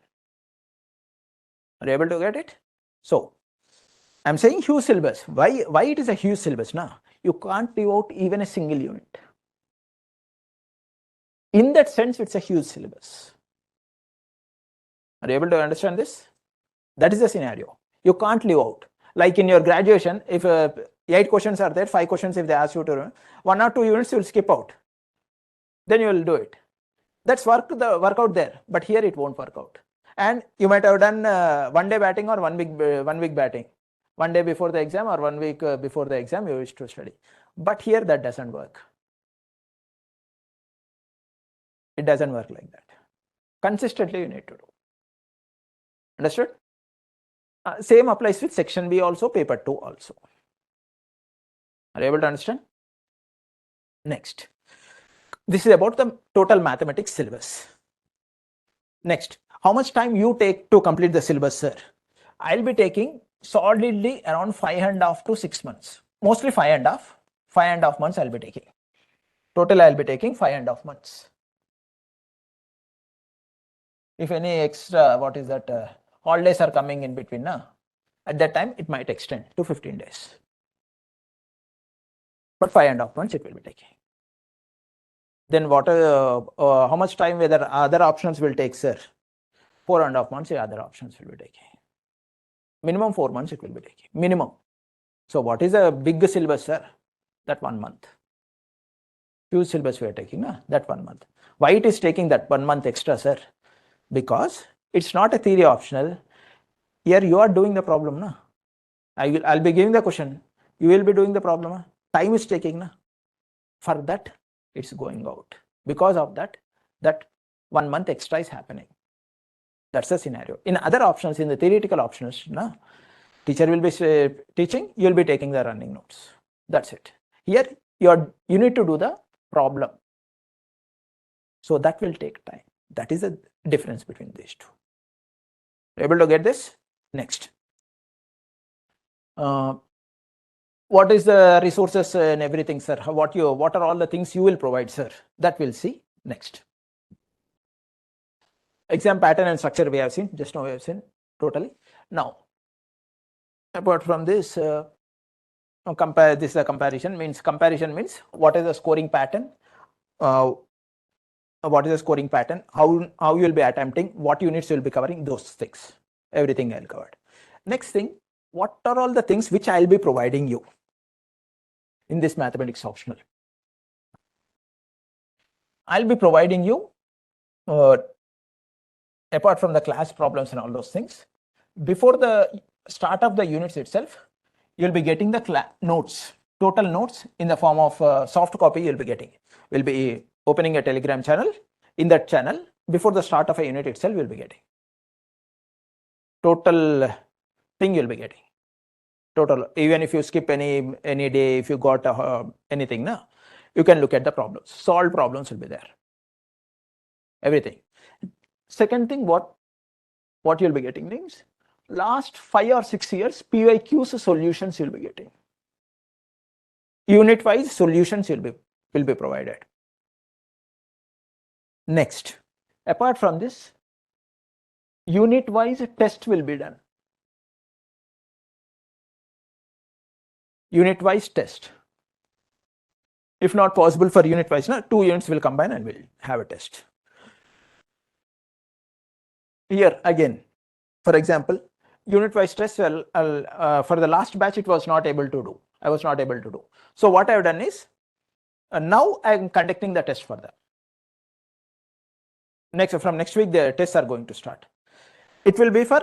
Are you able to get it? So I'm saying huge syllabus. Why it is a huge syllabus now? You can't leave out even a single unit. In that sense, it's a huge syllabus. Are you able to understand this? That is the scenario. You can't leave out. Like in your graduation, if 8 questions are there, 5 questions if they ask you to, 1 or 2 units you will skip out. Then you will do it. That's work out there, but here it won't work out. And you might have done 1 day batting or 1 week batting. 1 day before the exam or 1 week before the exam you wish to study. But here that doesn't work. It doesn't work like that. Consistently you need to do. Understood? Same applies with section B also, paper 2 also. Are you able to understand? Next. This is about the total mathematics syllabus. Next, how much time you take to complete the syllabus, sir? I'll be taking solidly around 5.5 to 6 months. Mostly 5.5 months I'll be taking. Total I'll be taking 5.5 months. If any extra, holidays are coming in between, at that time it might extend to 15 days. But 5.5 months it will be taking. Then how much time whether other options will take, sir? 4.5 months the other options will be taking. Minimum 4 months it will be taking. Minimum. So what is a big syllabus, sir? That 1 month. Huge syllabus we are taking, that 1 month. Why it is taking that 1 month extra, sir? Because it's not a theory optional. Here you are doing the problem. I'll be giving the question. You will be doing the problem. Time is taking. For that, it's going out. Because of that 1 month extra is happening. That's the scenario. In other options, in the theoretical options, teacher will be teaching, you will be taking the running notes. That's it. Here, you need to do the problem. So that will take time. That is the difference between these two. Able to get this? Next. What is the resources and everything, sir? What are all the things you will provide, sir? That we'll see next. Exam pattern and structure we have seen, just now we have seen totally. Now, apart from this, compare this comparison means what is the scoring pattern? What is the scoring pattern? How you will be attempting? What units you will be covering? Those things, everything I'll cover. Next thing, what are all the things which I'll be providing you in this mathematics optional? I'll be providing you, apart from the class problems and all those things, before the start of the units itself, you'll be getting the notes, total notes in the form of soft copy. You'll be getting. We'll be opening a Telegram channel. In that channel, before the start of a unit itself, you'll be getting total thing. You'll be getting total. Even if you skip any day, if you got anything, na, you can look at the problems. Solved problems will be there. Everything. Second thing, what you'll be getting is last 5 or 6 years PYQs solutions you'll be getting. Unit wise solutions will be provided. Next, apart from this, unit wise test will be done. Unit wise test. If not possible for unit wise, 2 units will combine and we'll have a test. Here again, for example, unit wise test, for the last batch, it was not able to do. I was not able to do. So what I have done is, now I am conducting the test for them. From next week, the tests are going to start. It will be for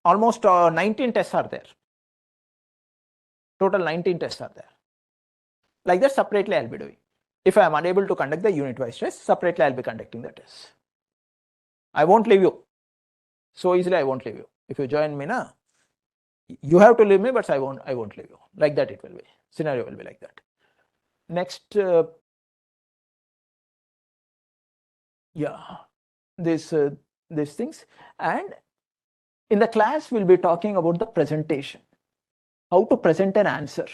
almost 19 tests are there. Total 19 tests are there. Like that, separately I'll be doing. If I am unable to conduct the unit wise test, separately I'll be conducting the tests. I won't leave you. So easily I won't leave you. If you join me, you have to leave me, but I won't leave you. Like that it will be. Scenario will be like that. Next, these things. And in the class, we'll be talking about the presentation. How to present an answer.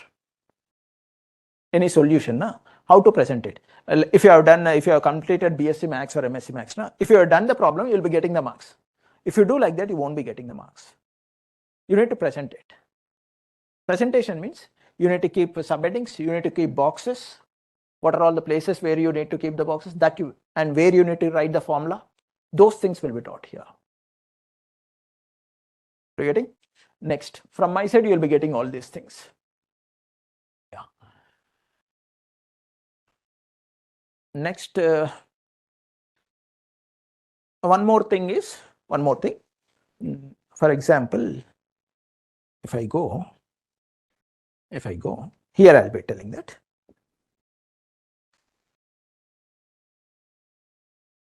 Any solution, how to present it. If you have completed BSc Max or MSc Max, if you have done the problem, you'll be getting the marks. If you do like that, you won't be getting the marks. You need to present it. Presentation means you need to keep subheadings, you need to keep boxes. What are all the places where you need to keep the boxes and where you need to write the formula? Those things will be taught here. Are you getting? Next, from my side, you'll be getting all these things. Yeah. Next, one more thing. For example, if I go here, I'll be telling that.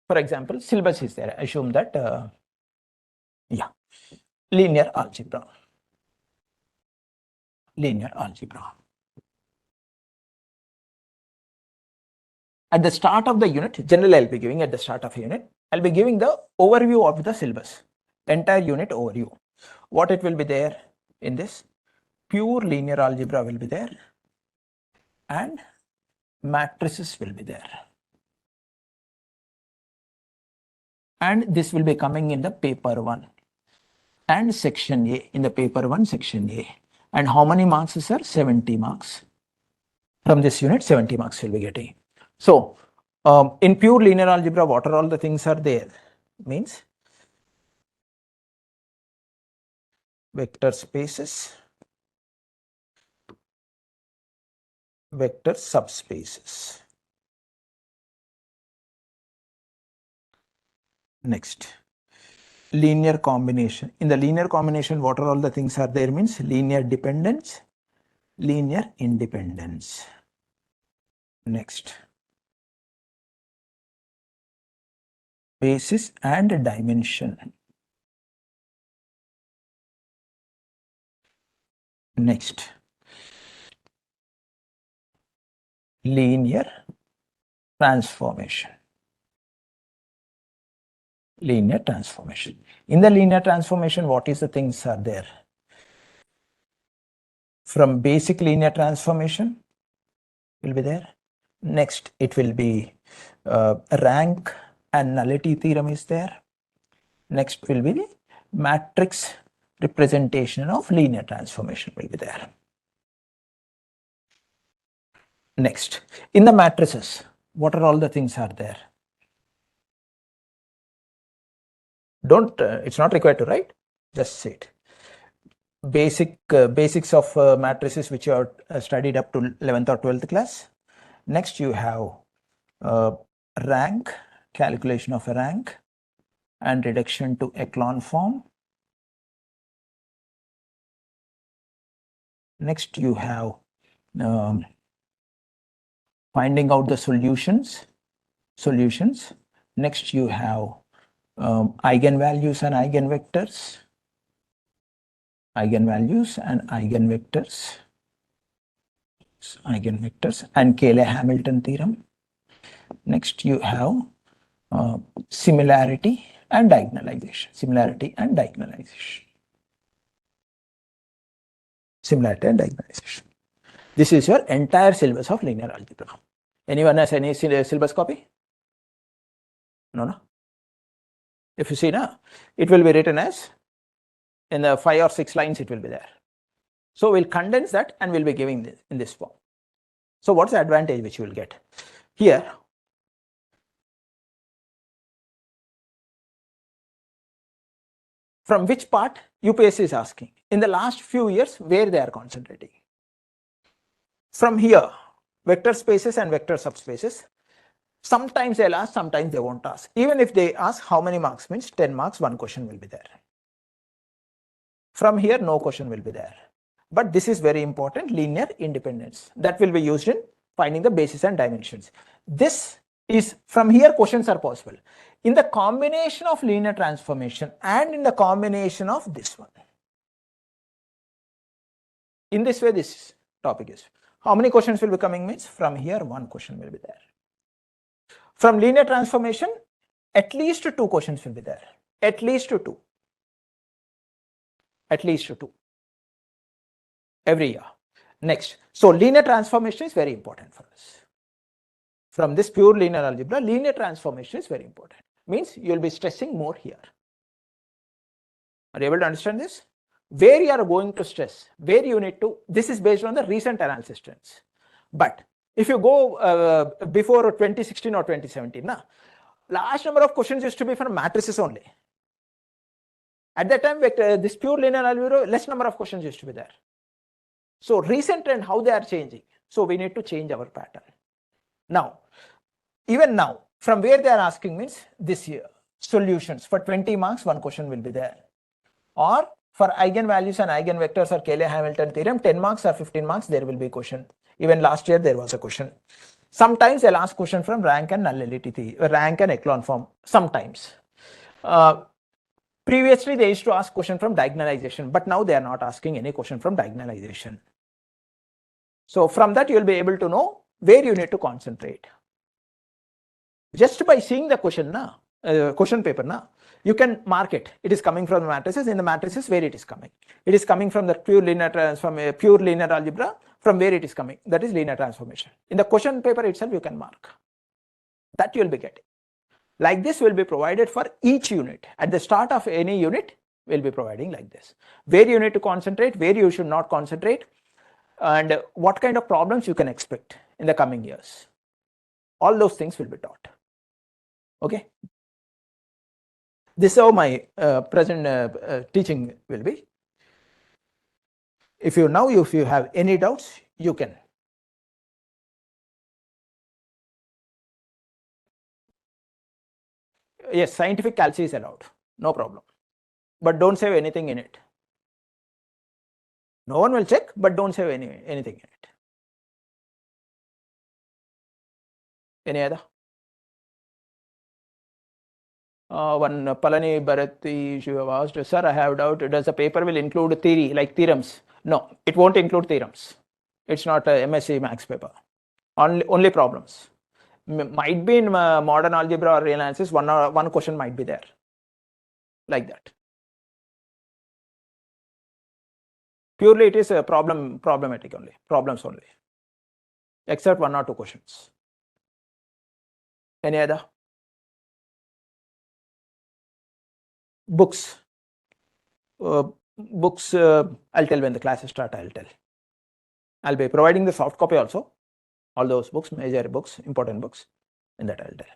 For example, syllabus is there. I assume that, linear algebra. At the start of the unit, generally I'll be giving at the start of a unit, I'll be giving the overview of the syllabus, entire unit overview. What it will be there in this? Pure linear algebra will be there and matrices will be there. And this will be coming in the paper 1 and section A, in the paper 1 section A. And how many marks, sir? 70 marks. From this unit, 70 marks will be getting. So, in pure linear algebra, what are all the things are there? Means vector spaces, vector subspaces. Next, linear combination. In the linear combination, what are all the things are there? Means linear dependence, linear independence. Next, basis and dimension. Next, linear transformation. Linear transformation. In the linear transformation, what is the things are there? from basic linear transformation will be there. Next, it will be rank and nullity theorem is there. Next will be the matrix representation of linear transformation will be there. Next, in the matrices, what are all the things are there? Don't, it's not required to write, just say it. Basics of matrices which you have studied up to 11th or 12th class. Next, you have rank, calculation of a rank and reduction to echelon form. Next, you have finding out the solutions. Next, you have eigenvalues and eigenvectors. Eigenvectors and Cayley-Hamilton theorem. Next, you have similarity and diagonalization. This is your entire syllabus of linear algebra. Anyone has any syllabus copy? No. If you see now, it will be written as in the 5 or 6 lines. It will be there. So we'll condense that and we'll be giving this in this form. So what's the advantage which you will get here? From which part UPSC is asking in the last few years where they are concentrating. From here, vector spaces and vector subspaces. Sometimes they'll ask, sometimes they won't ask. Even if they ask how many marks means 10 marks, 1 question will be there. From here, no question will be there. But this is very important, linear independence. That will be used in finding the basis and dimensions. This is from here questions are possible. In the combination of linear transformation and in the combination of this one. In this way, this topic is. How many questions will be coming means from here 1 question will be there. From linear transformation, at least 2 questions will be there. At least two every year. Next, so linear transformation is very important for us. From this pure linear algebra, linear transformation is very important. Means you will be stressing more here. Are you able to understand this? Where you are going to stress, where you need to, this is based on the recent analysis trends. But if you go before 2016 or 2017, large number of questions used to be from matrices only. At that time, this pure linear algebra, less number of questions used to be there. So recent trend, how they are changing. So we need to change our pattern. Now, even now, from where they are asking means this year, solutions for 20 marks, 1 question will be there. Or for eigenvalues and eigenvectors or Cayley-Hamilton theorem, 10 marks or 15 marks, there will be a question. Even last year, there was a question. Sometimes they'll ask question from rank and nullity, rank and echelon form, sometimes. Previously, they used to ask question from diagonalization, but now they are not asking any question from diagonalization. So from that, you will be able to know where you need to concentrate. Just by seeing the question, question paper, you can mark it. It is coming from the matrices. In the matrices, where it is coming. It is coming from the pure linear algebra. From where it is coming. That is linear transformation. In the question paper itself, you can mark. That you will be getting. Like this will be provided for each unit. At the start of any unit, we'll be providing like this. Where you need to concentrate, where you should not concentrate, and what kind of problems you can expect in the coming years. All those things will be taught. Okay. This is how my present teaching will be. If you have any doubts, you can. Yes, scientific calci is allowed, no problem. But don't save anything in it. No one will check, but don't save anything in it. Any other? One Palani Bharati, you have asked, sir, I have doubt, does the paper will include theory like theorems? No, it won't include theorems. It's not a MSc Max paper. Only problems. Might be in modern algebra or real analysis, one question might be there. Like that. Purely it is a problematic only, problems only, except 1 or 2 questions. Any other? Books. Books, I'll tell when the classes start, I'll tell. I'll be providing the soft copy also, all those books, major books, important books, in that I'll tell.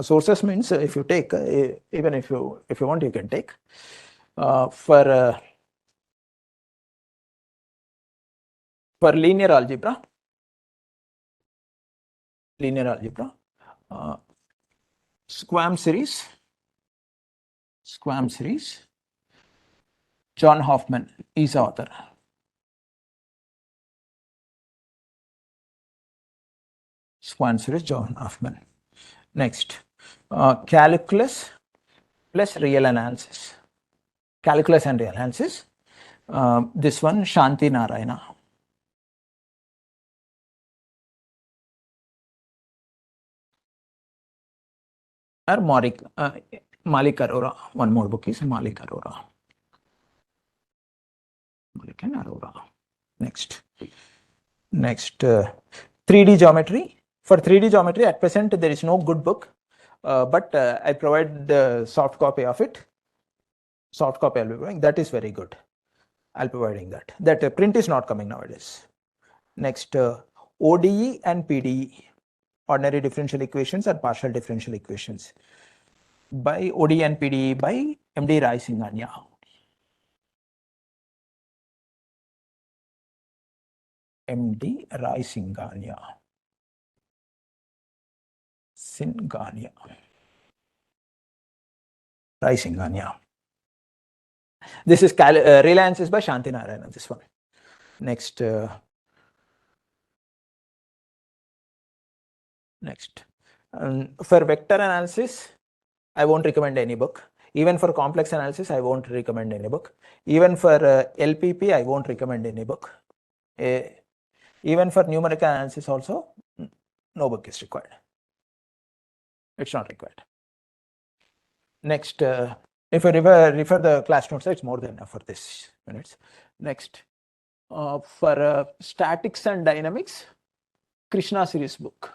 Sources means if you take, even if you want, you can take. For linear algebra, Squam series, John Hoffman is author. Squam series, John Hoffman. Next, calculus plus real analysis. Calculus and real analysis. This one, Shanti Narayana. Or Malik Arora. One more book is Malik Arora. Malik and Arora. Next, 3D geometry. For 3D geometry, at present there is no good book, but I provide the soft copy of it. Soft copy I'll be providing. That is very good. I'll be providing that. That print is not coming nowadays. Next, ODE and PDE, ordinary differential equations and partial differential equations, by ODE and PDE by MD Rai Singhania. MD Rai Singhania. Rai Singhania. This is Reliance is by Shanti Narayana, this one. Next, for vector analysis, I won't recommend any book. Even for complex analysis, I won't recommend any book. Even for LPP, I won't recommend any book. Even for numerical analysis also, no book is required. It's not required. Next, if I refer the class notes, it's more than enough for this minutes. Next, for statics and dynamics, Krishna series book.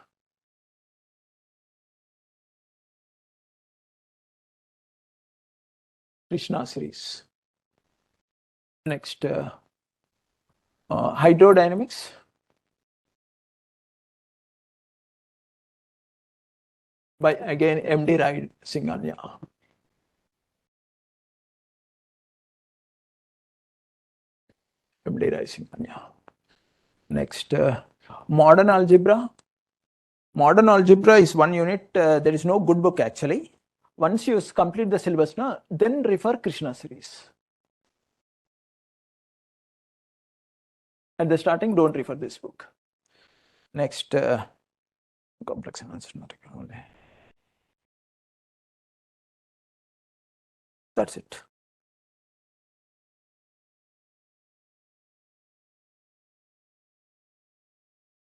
Krishna series. Next, hydrodynamics. By again MD Rai Singhania. MD Rai Singhania. Next, modern algebra. Modern algebra is one unit. There is no good book actually. Once you complete the syllabus, then refer Krishna series. At the starting, don't refer this book. Next, complex analysis. That's it.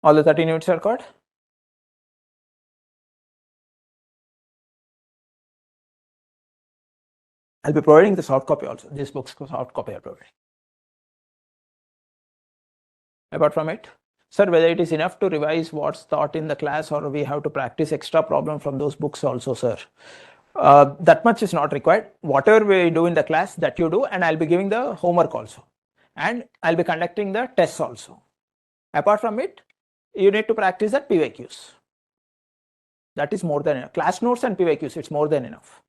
All the 13 units are caught. I'll be providing the soft copy also. This book's soft copy I'll provide. Apart from it, sir, whether it is enough to revise what's taught in the class or we have to practice extra problem from those books also, sir. That much is not required. Whatever we do in the class, that you do, and I'll be giving the homework also. And I'll be conducting the tests also. Apart from it, you need to practice the PYQs. That is more than enough. Class notes and PYQs, it's more than enough.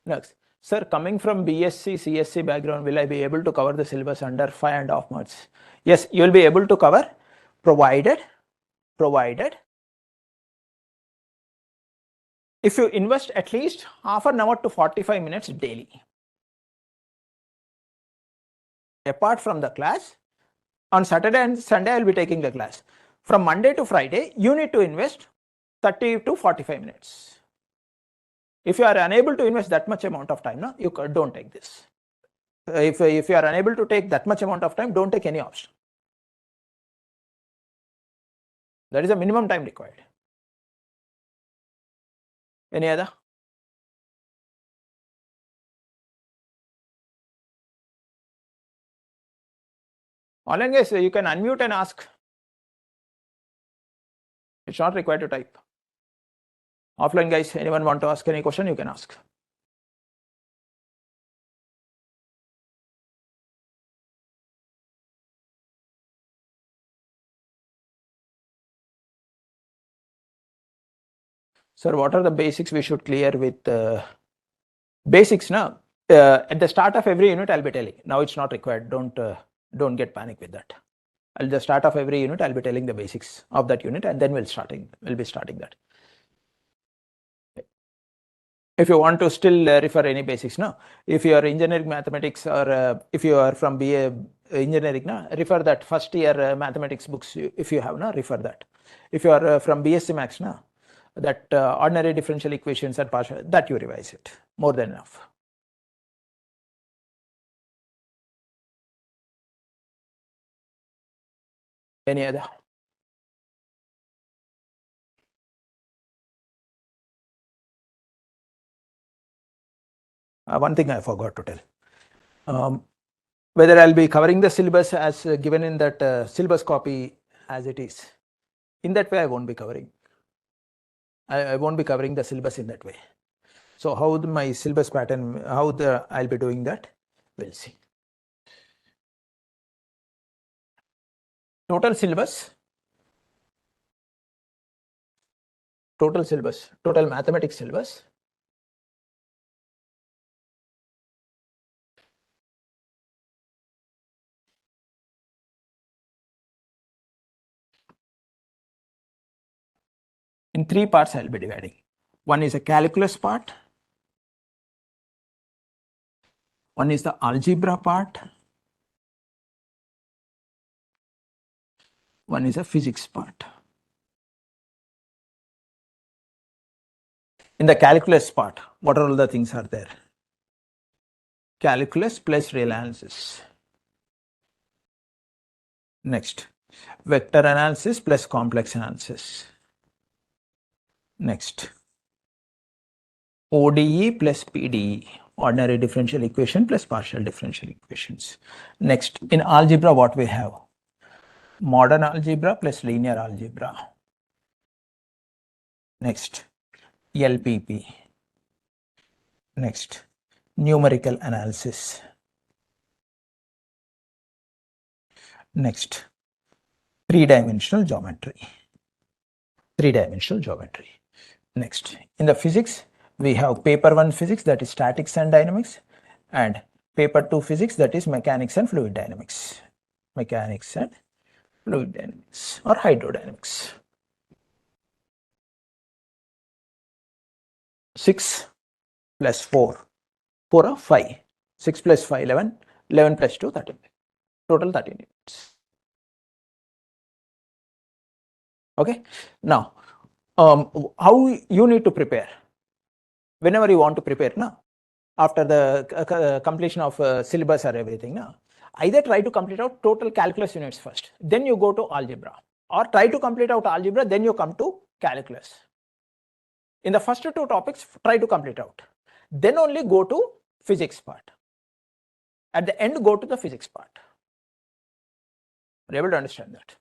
Next, sir, coming from BSc, CSC background, will I be able to cover the syllabus under 5.5 months? Yes, you will be able to cover, provided if you invest at least half an hour to 45 minutes daily. Apart from the class, on Saturday and Sunday, I will be taking the class. From Monday to Friday, you need to invest 30 to 45 minutes. If you are unable to invest that much amount of time, you don't take this. If you are unable to take that much amount of time, don't take any option. That is the minimum time required. Any other? Online guys, you can unmute and ask. It's not required to type. Offline guys, anyone want to ask any question, you can ask. Sir, what are the basics we should clear with basics now? At the start of every unit, I'll be telling. Now it's not required. Don't get panic with that. At the start of every unit, I'll be telling the basics of that unit, and then we'll be starting that. If you want to still refer any basics now, if you are engineering mathematics or if you are from BA engineering now, refer that first year mathematics books. If you have now, refer that. If you are from BSc Maths now, that ordinary differential equations and partial, that you revise it. More than enough. Any other? One thing I forgot to tell. Whether I'll be covering the syllabus as given in that syllabus copy as it is. In that way, I won't be covering. I won't be covering the syllabus in that way. So how my syllabus pattern, I'll be doing that, we'll see. Total syllabus, total mathematics syllabus. In 3 parts, I'll be dividing. One is a calculus part. One is the algebra part. One is a physics part. In the calculus part, what are all the things are there? Calculus plus real analysis. Next, vector analysis plus complex analysis. Next, ODE plus PDE, ordinary differential equation plus partial differential equations. Next, in algebra, what we have? Modern algebra plus linear algebra. Next, LPP. Next, numerical analysis. Next, three-dimensional geometry. Next, in the physics, we have paper 1 physics, that is statics and dynamics, and paper 2 physics, that is mechanics and fluid dynamics. Mechanics and fluid dynamics or hydrodynamics. 6 plus 4, 4 of 5. 6 plus 5, 11. 11 plus 2, 13. Total 13 units. Okay. Now, how you need to prepare? Whenever you want to prepare now, after the completion of syllabus or everything now, either try to complete out total calculus units first, then you go to algebra, or try to complete out algebra, then you come to calculus. In the first 2 topics, try to complete out. Then only go to physics part. At the end, go to the physics part. Are you able to understand that?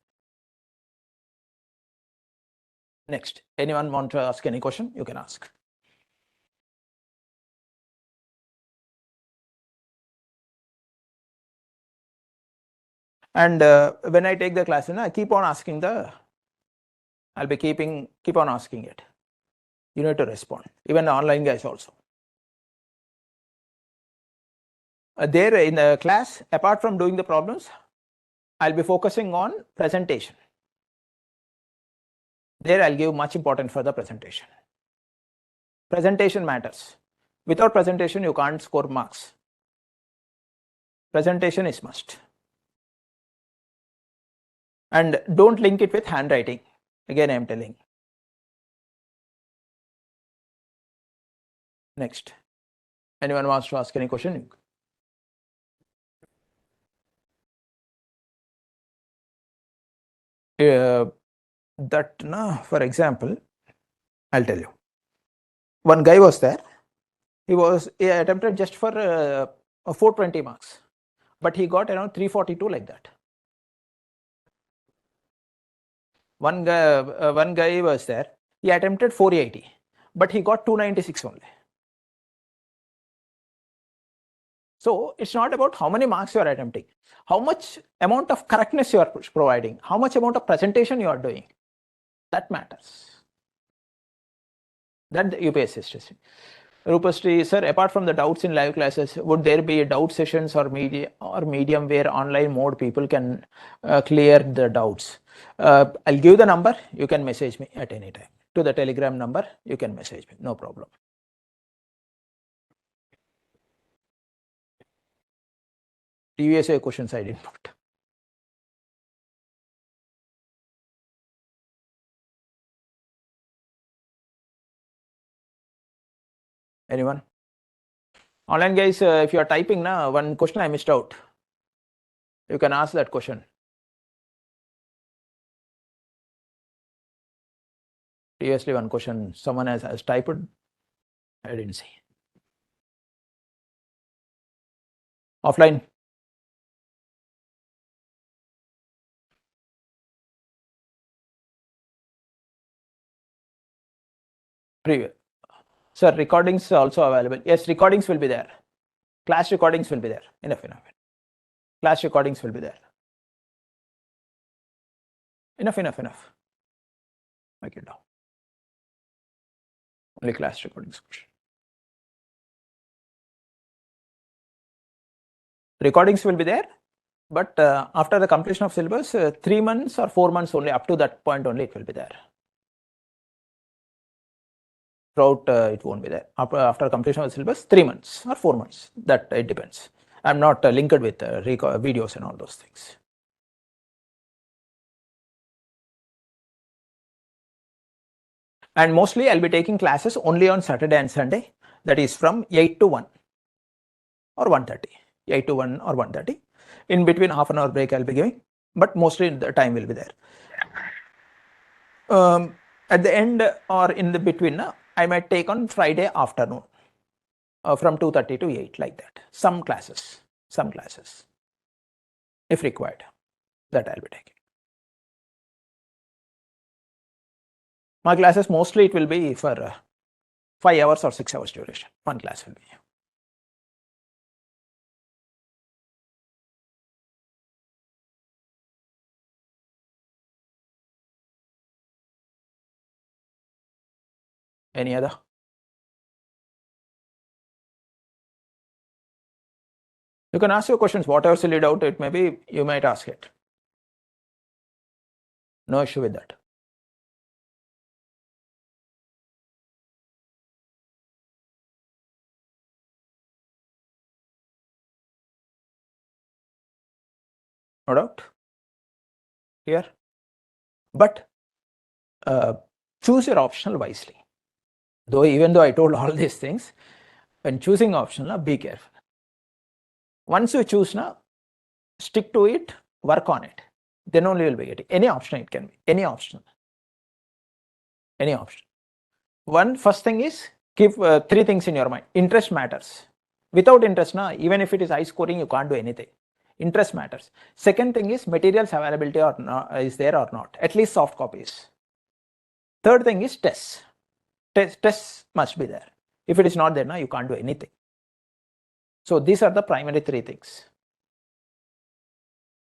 Next, anyone want to ask any question? You can ask. And when I take the class, I keep on asking I'll be keep on asking it. You need to respond. Even the online guys also. There in the class, apart from doing the problems, I'll be focusing on presentation. There I'll give much importance for the presentation. Presentation matters. Without presentation, you can't score marks. Presentation is must. And don't link it with handwriting. Again, I am telling. Next. Anyone wants to ask any question? For example, I'll tell you. One guy was there. He attempted just for 420 marks, but he got around 342 like that. One guy was there. He attempted 480, but he got 296 only. So it's not about how many marks you are attempting, how much amount of correctness you are providing, how much amount of presentation you are doing. That matters. That the UPSC is testing. Rupasri, sir, apart from the doubts in live classes, would there be doubt sessions or medium where online mode people can clear the doubts? I'll give the number. You can message me at any time. To the Telegram number, you can message me. No problem. TVSA questions I didn't put. Anyone? Online guys, if you are typing now, one question I missed out. You can ask that question. Previously, one question someone has typed. I didn't see. Offline. Previous. Sir, recordings also available. Yes, recordings will be there. Class recordings will be there. Enough. Class recordings will be there. Enough. Make it down. Only class recordings. Recordings will be there, but after the completion of syllabus, 3 months or 4 months only, up to that point only it will be there. Throughout it won't be there. After completion of the syllabus, 3 months or 4 months, that it depends. I'm not linked with videos and all those things. And mostly I'll be taking classes only on Saturday and Sunday, that is from 8 to 1 or 1:30. 8 to 1 or 1:30. In between, half an hour break I'll be giving, but mostly the time will be there. At the end or in the between, I might take on Friday afternoon from 2:30 to 8, like that. Some classes, if required, that I'll be taking. My classes mostly it will be for 5 hours or 6 hours duration. One class will be. Any other? You can ask your questions, whatever silly doubt it may be, you might ask it. No issue with that. No doubt. Here. But choose your optional wisely. Even though I told all these things, when choosing optional, be careful. Once you choose, stick to it, work on it. Then only you'll be getting any option. It can be any option. First thing is keep 3 things in your mind. Interest matters. Without interest, even if it is high scoring, you can't do anything. Interest matters. Second thing is materials availability or not, is there or not, at least soft copies. Third thing is tests. Tests must be there. If it is not there, you can't do anything. So these are the primary 3 things.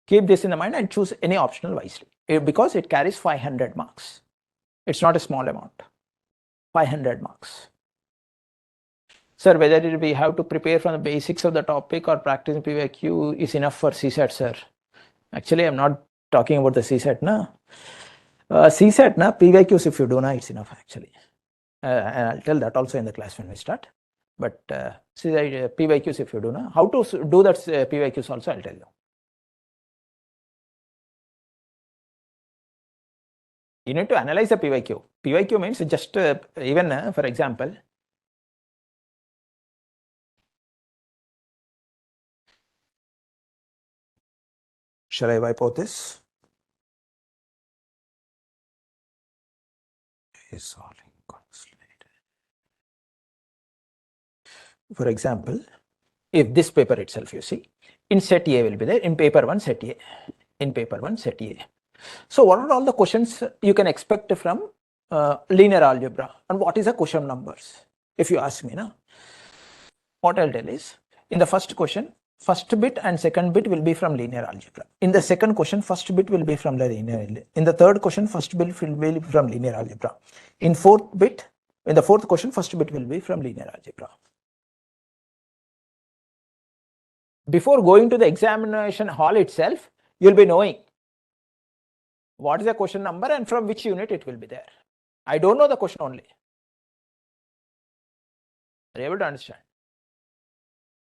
Keep this in the mind and choose any optional wisely, because it carries 500 marks. It's not a small amount. 500 marks. Sir, whether we have to prepare from the basics of the topic or practice PYQ is enough for CSAT, sir. Actually, I'm not talking about the CSAT. CSAT, PYQs if you do, it's enough actually. And I'll tell that also in the class when we start. But PYQs if you do, how to do that PYQs also I'll tell you. You need to analyze the PYQ. PYQ means just even for example, shall I wipe out this? For example, if this paper itself, you see, in set A will be there, in paper 1 set A, in paper 1 set A. So what are all the questions you can expect from linear algebra, and what is the question numbers? If you ask me now, what I'll tell is, in the first question, first bit and second bit will be from linear algebra. In the second question, first bit will be from the linear. In the third question, first bit will be from linear algebra. In the fourth question, first bit will be from linear algebra. Before going to the examination hall itself, you'll be knowing what is the question number and from which unit it will be there. I don't know the question only. Are you able to understand?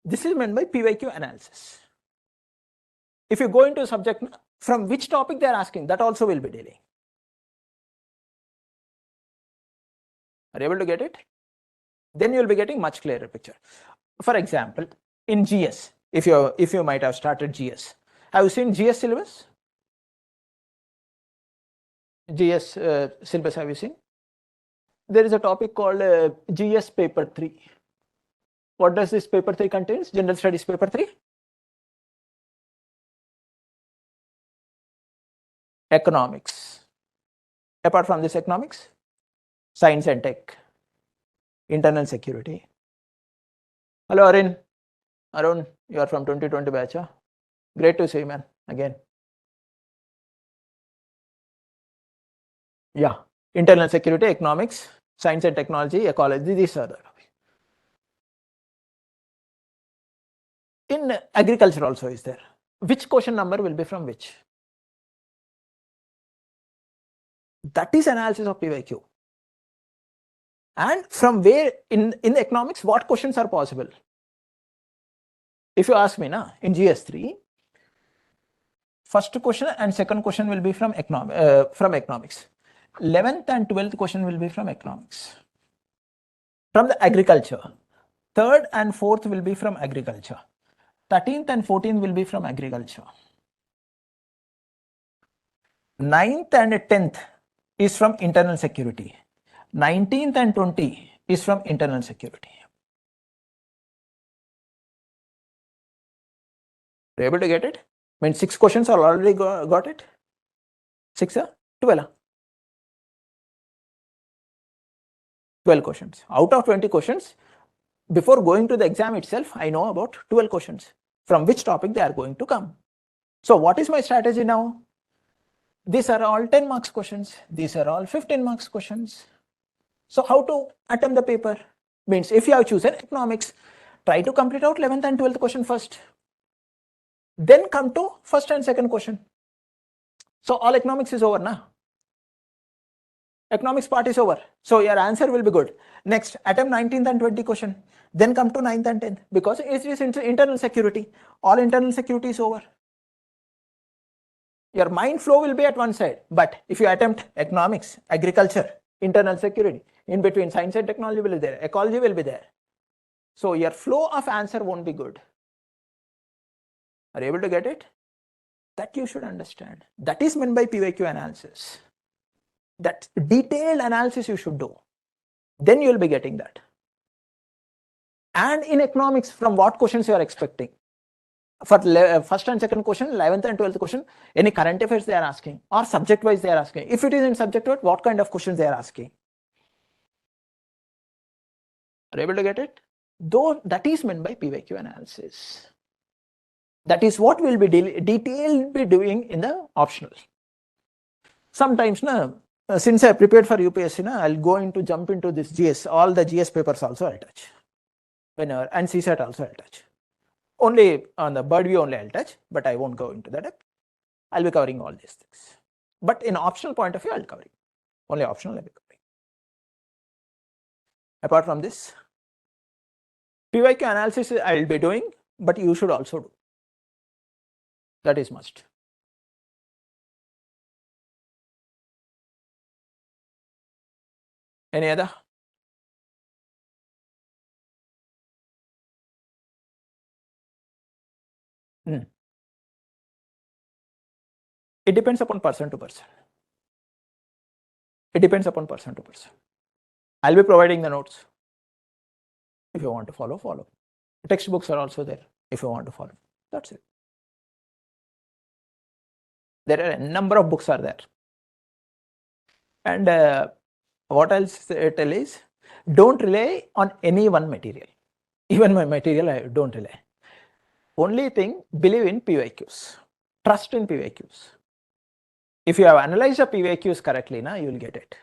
This is meant by PYQ analysis. If you go into a subject, from which topic they are asking, that also will be dealing. Are you able to get it? Then you will be getting much clearer picture. For example, in GS, if you might have started GS, have you seen GS syllabus? GS syllabus, have you seen? There is a topic called GS paper 3. What does this paper 3 contains? General Studies paper 3. Economics. Apart from this economics, science and tech, internal security. Hello Arun, you are from 2020 batch. Huh? Great to see you, man, again. Yeah, internal security, economics, science and technology, ecology, these are the topics. In agriculture also is there. Which question number will be from which? That is analysis of PYQ. And from where in economics, what questions are possible? If you ask me now, in GS3, first question and second question will be from economics. 11th and 12th question will be from economics. From the agriculture. 3rd and 4th will be from agriculture. 13th and 14th will be from agriculture. 9th and 10th is from internal security. 19th and 20th is from internal security. Are you able to get it? I mean, 6 questions are already got it. 6 or 12? 12 questions. Out of 20 questions, before going to the exam itself, I know about 12 questions. From which topic they are going to come. So what is my strategy now? These are all 10 marks questions. These are all 15 marks questions. So how to attempt the paper? Means if you have chosen economics, try to complete out 11th and 12th question first. Then come to first and second question. So all economics is over now. Economics part is over. So your answer will be good. Next, attempt 19th and 20th question. Then come to 9th and 10th. Because it is internal security. All internal security is over. Your mind flow will be at one side. But if you attempt economics, agriculture, internal security, in between science and technology will be there. Ecology will be there. So your flow of answer won't be good. Are you able to get it? That you should understand. That is meant by PYQ analysis. That detailed analysis you should do. Then you will be getting that. And in economics, from what questions you are expecting? For first and second question, 11th and 12th question, any current affairs they are asking, or subject wise they are asking. If it is in subject wise, what kind of questions they are asking? Are you able to get it? Though that is meant by PYQ analysis. That is what we'll be detailed be doing in the optional. Sometimes, since I prepared for UPSC, I'll jump into this GS. All the GS papers also I'll touch. Whenever, and CSAT also I'll touch. Only on the bird view only I'll touch, but I won't go into that depth. I'll be covering all these things. But in optional point of view, I'll cover it. Only optional I'll be covering. Apart from this, PYQ analysis I'll be doing, but you should also do. That is must. Any other? It depends upon person to person. It depends upon person to person. I'll be providing the notes. If you want to follow, follow. Textbooks are also there if you want to follow. That's it. There are a number of books are there. And what else I tell is, don't rely on any one material. Even my material, I don't rely. Only thing, believe in PYQs. Trust in PYQs. If you have analyzed the PYQs correctly, you will get it.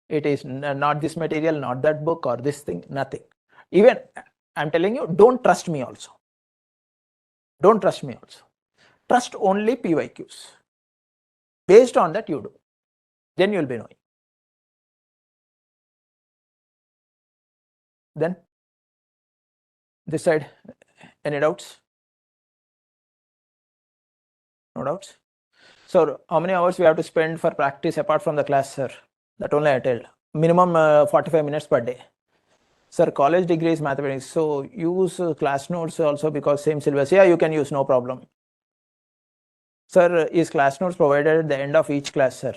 It is not this material, not that book or this thing, nothing. Even I'm telling you, don't trust me also. Don't trust me also. Trust only PYQs. Based on that you do. Then you will be knowing. Then this side, any doubts? No doubts? So how many hours we have to spend for practice apart from the class, sir? That only I tell. Minimum 45 minutes per day. Sir, college degree is mathematics. So use class notes also because same syllabus. Yeah, you can use, no problem. Sir, is class notes provided at the end of each class, sir?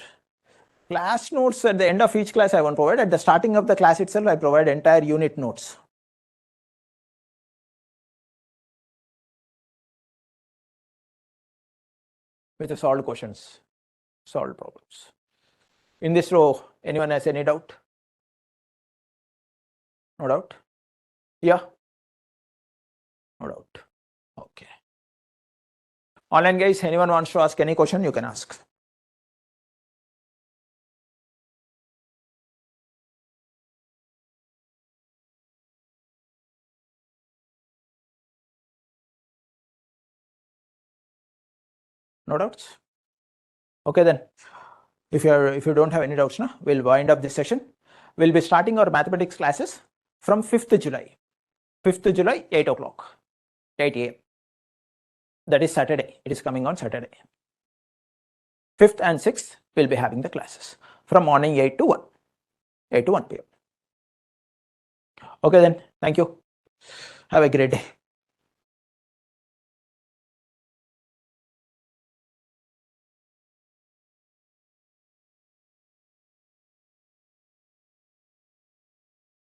Class notes at the end of each class I won't provide. At the starting of the class itself, I provide entire unit notes. With the solved questions, solved problems. In this row, anyone has any doubt? No doubt? Yeah? No doubt. Okay. Online guys, anyone wants to ask any question, you can ask. No doubts? Okay then. If you don't have any doubts, we'll wind up this session. We'll be starting our mathematics classes from 5th July. 5th July, 8 o'clock, 8 a.m. That is Saturday. It is coming on Saturday. 5th and 6th, we'll be having the classes from morning 8 to 1. 8 to 1 p.m. Okay then. Thank you. Have a great day.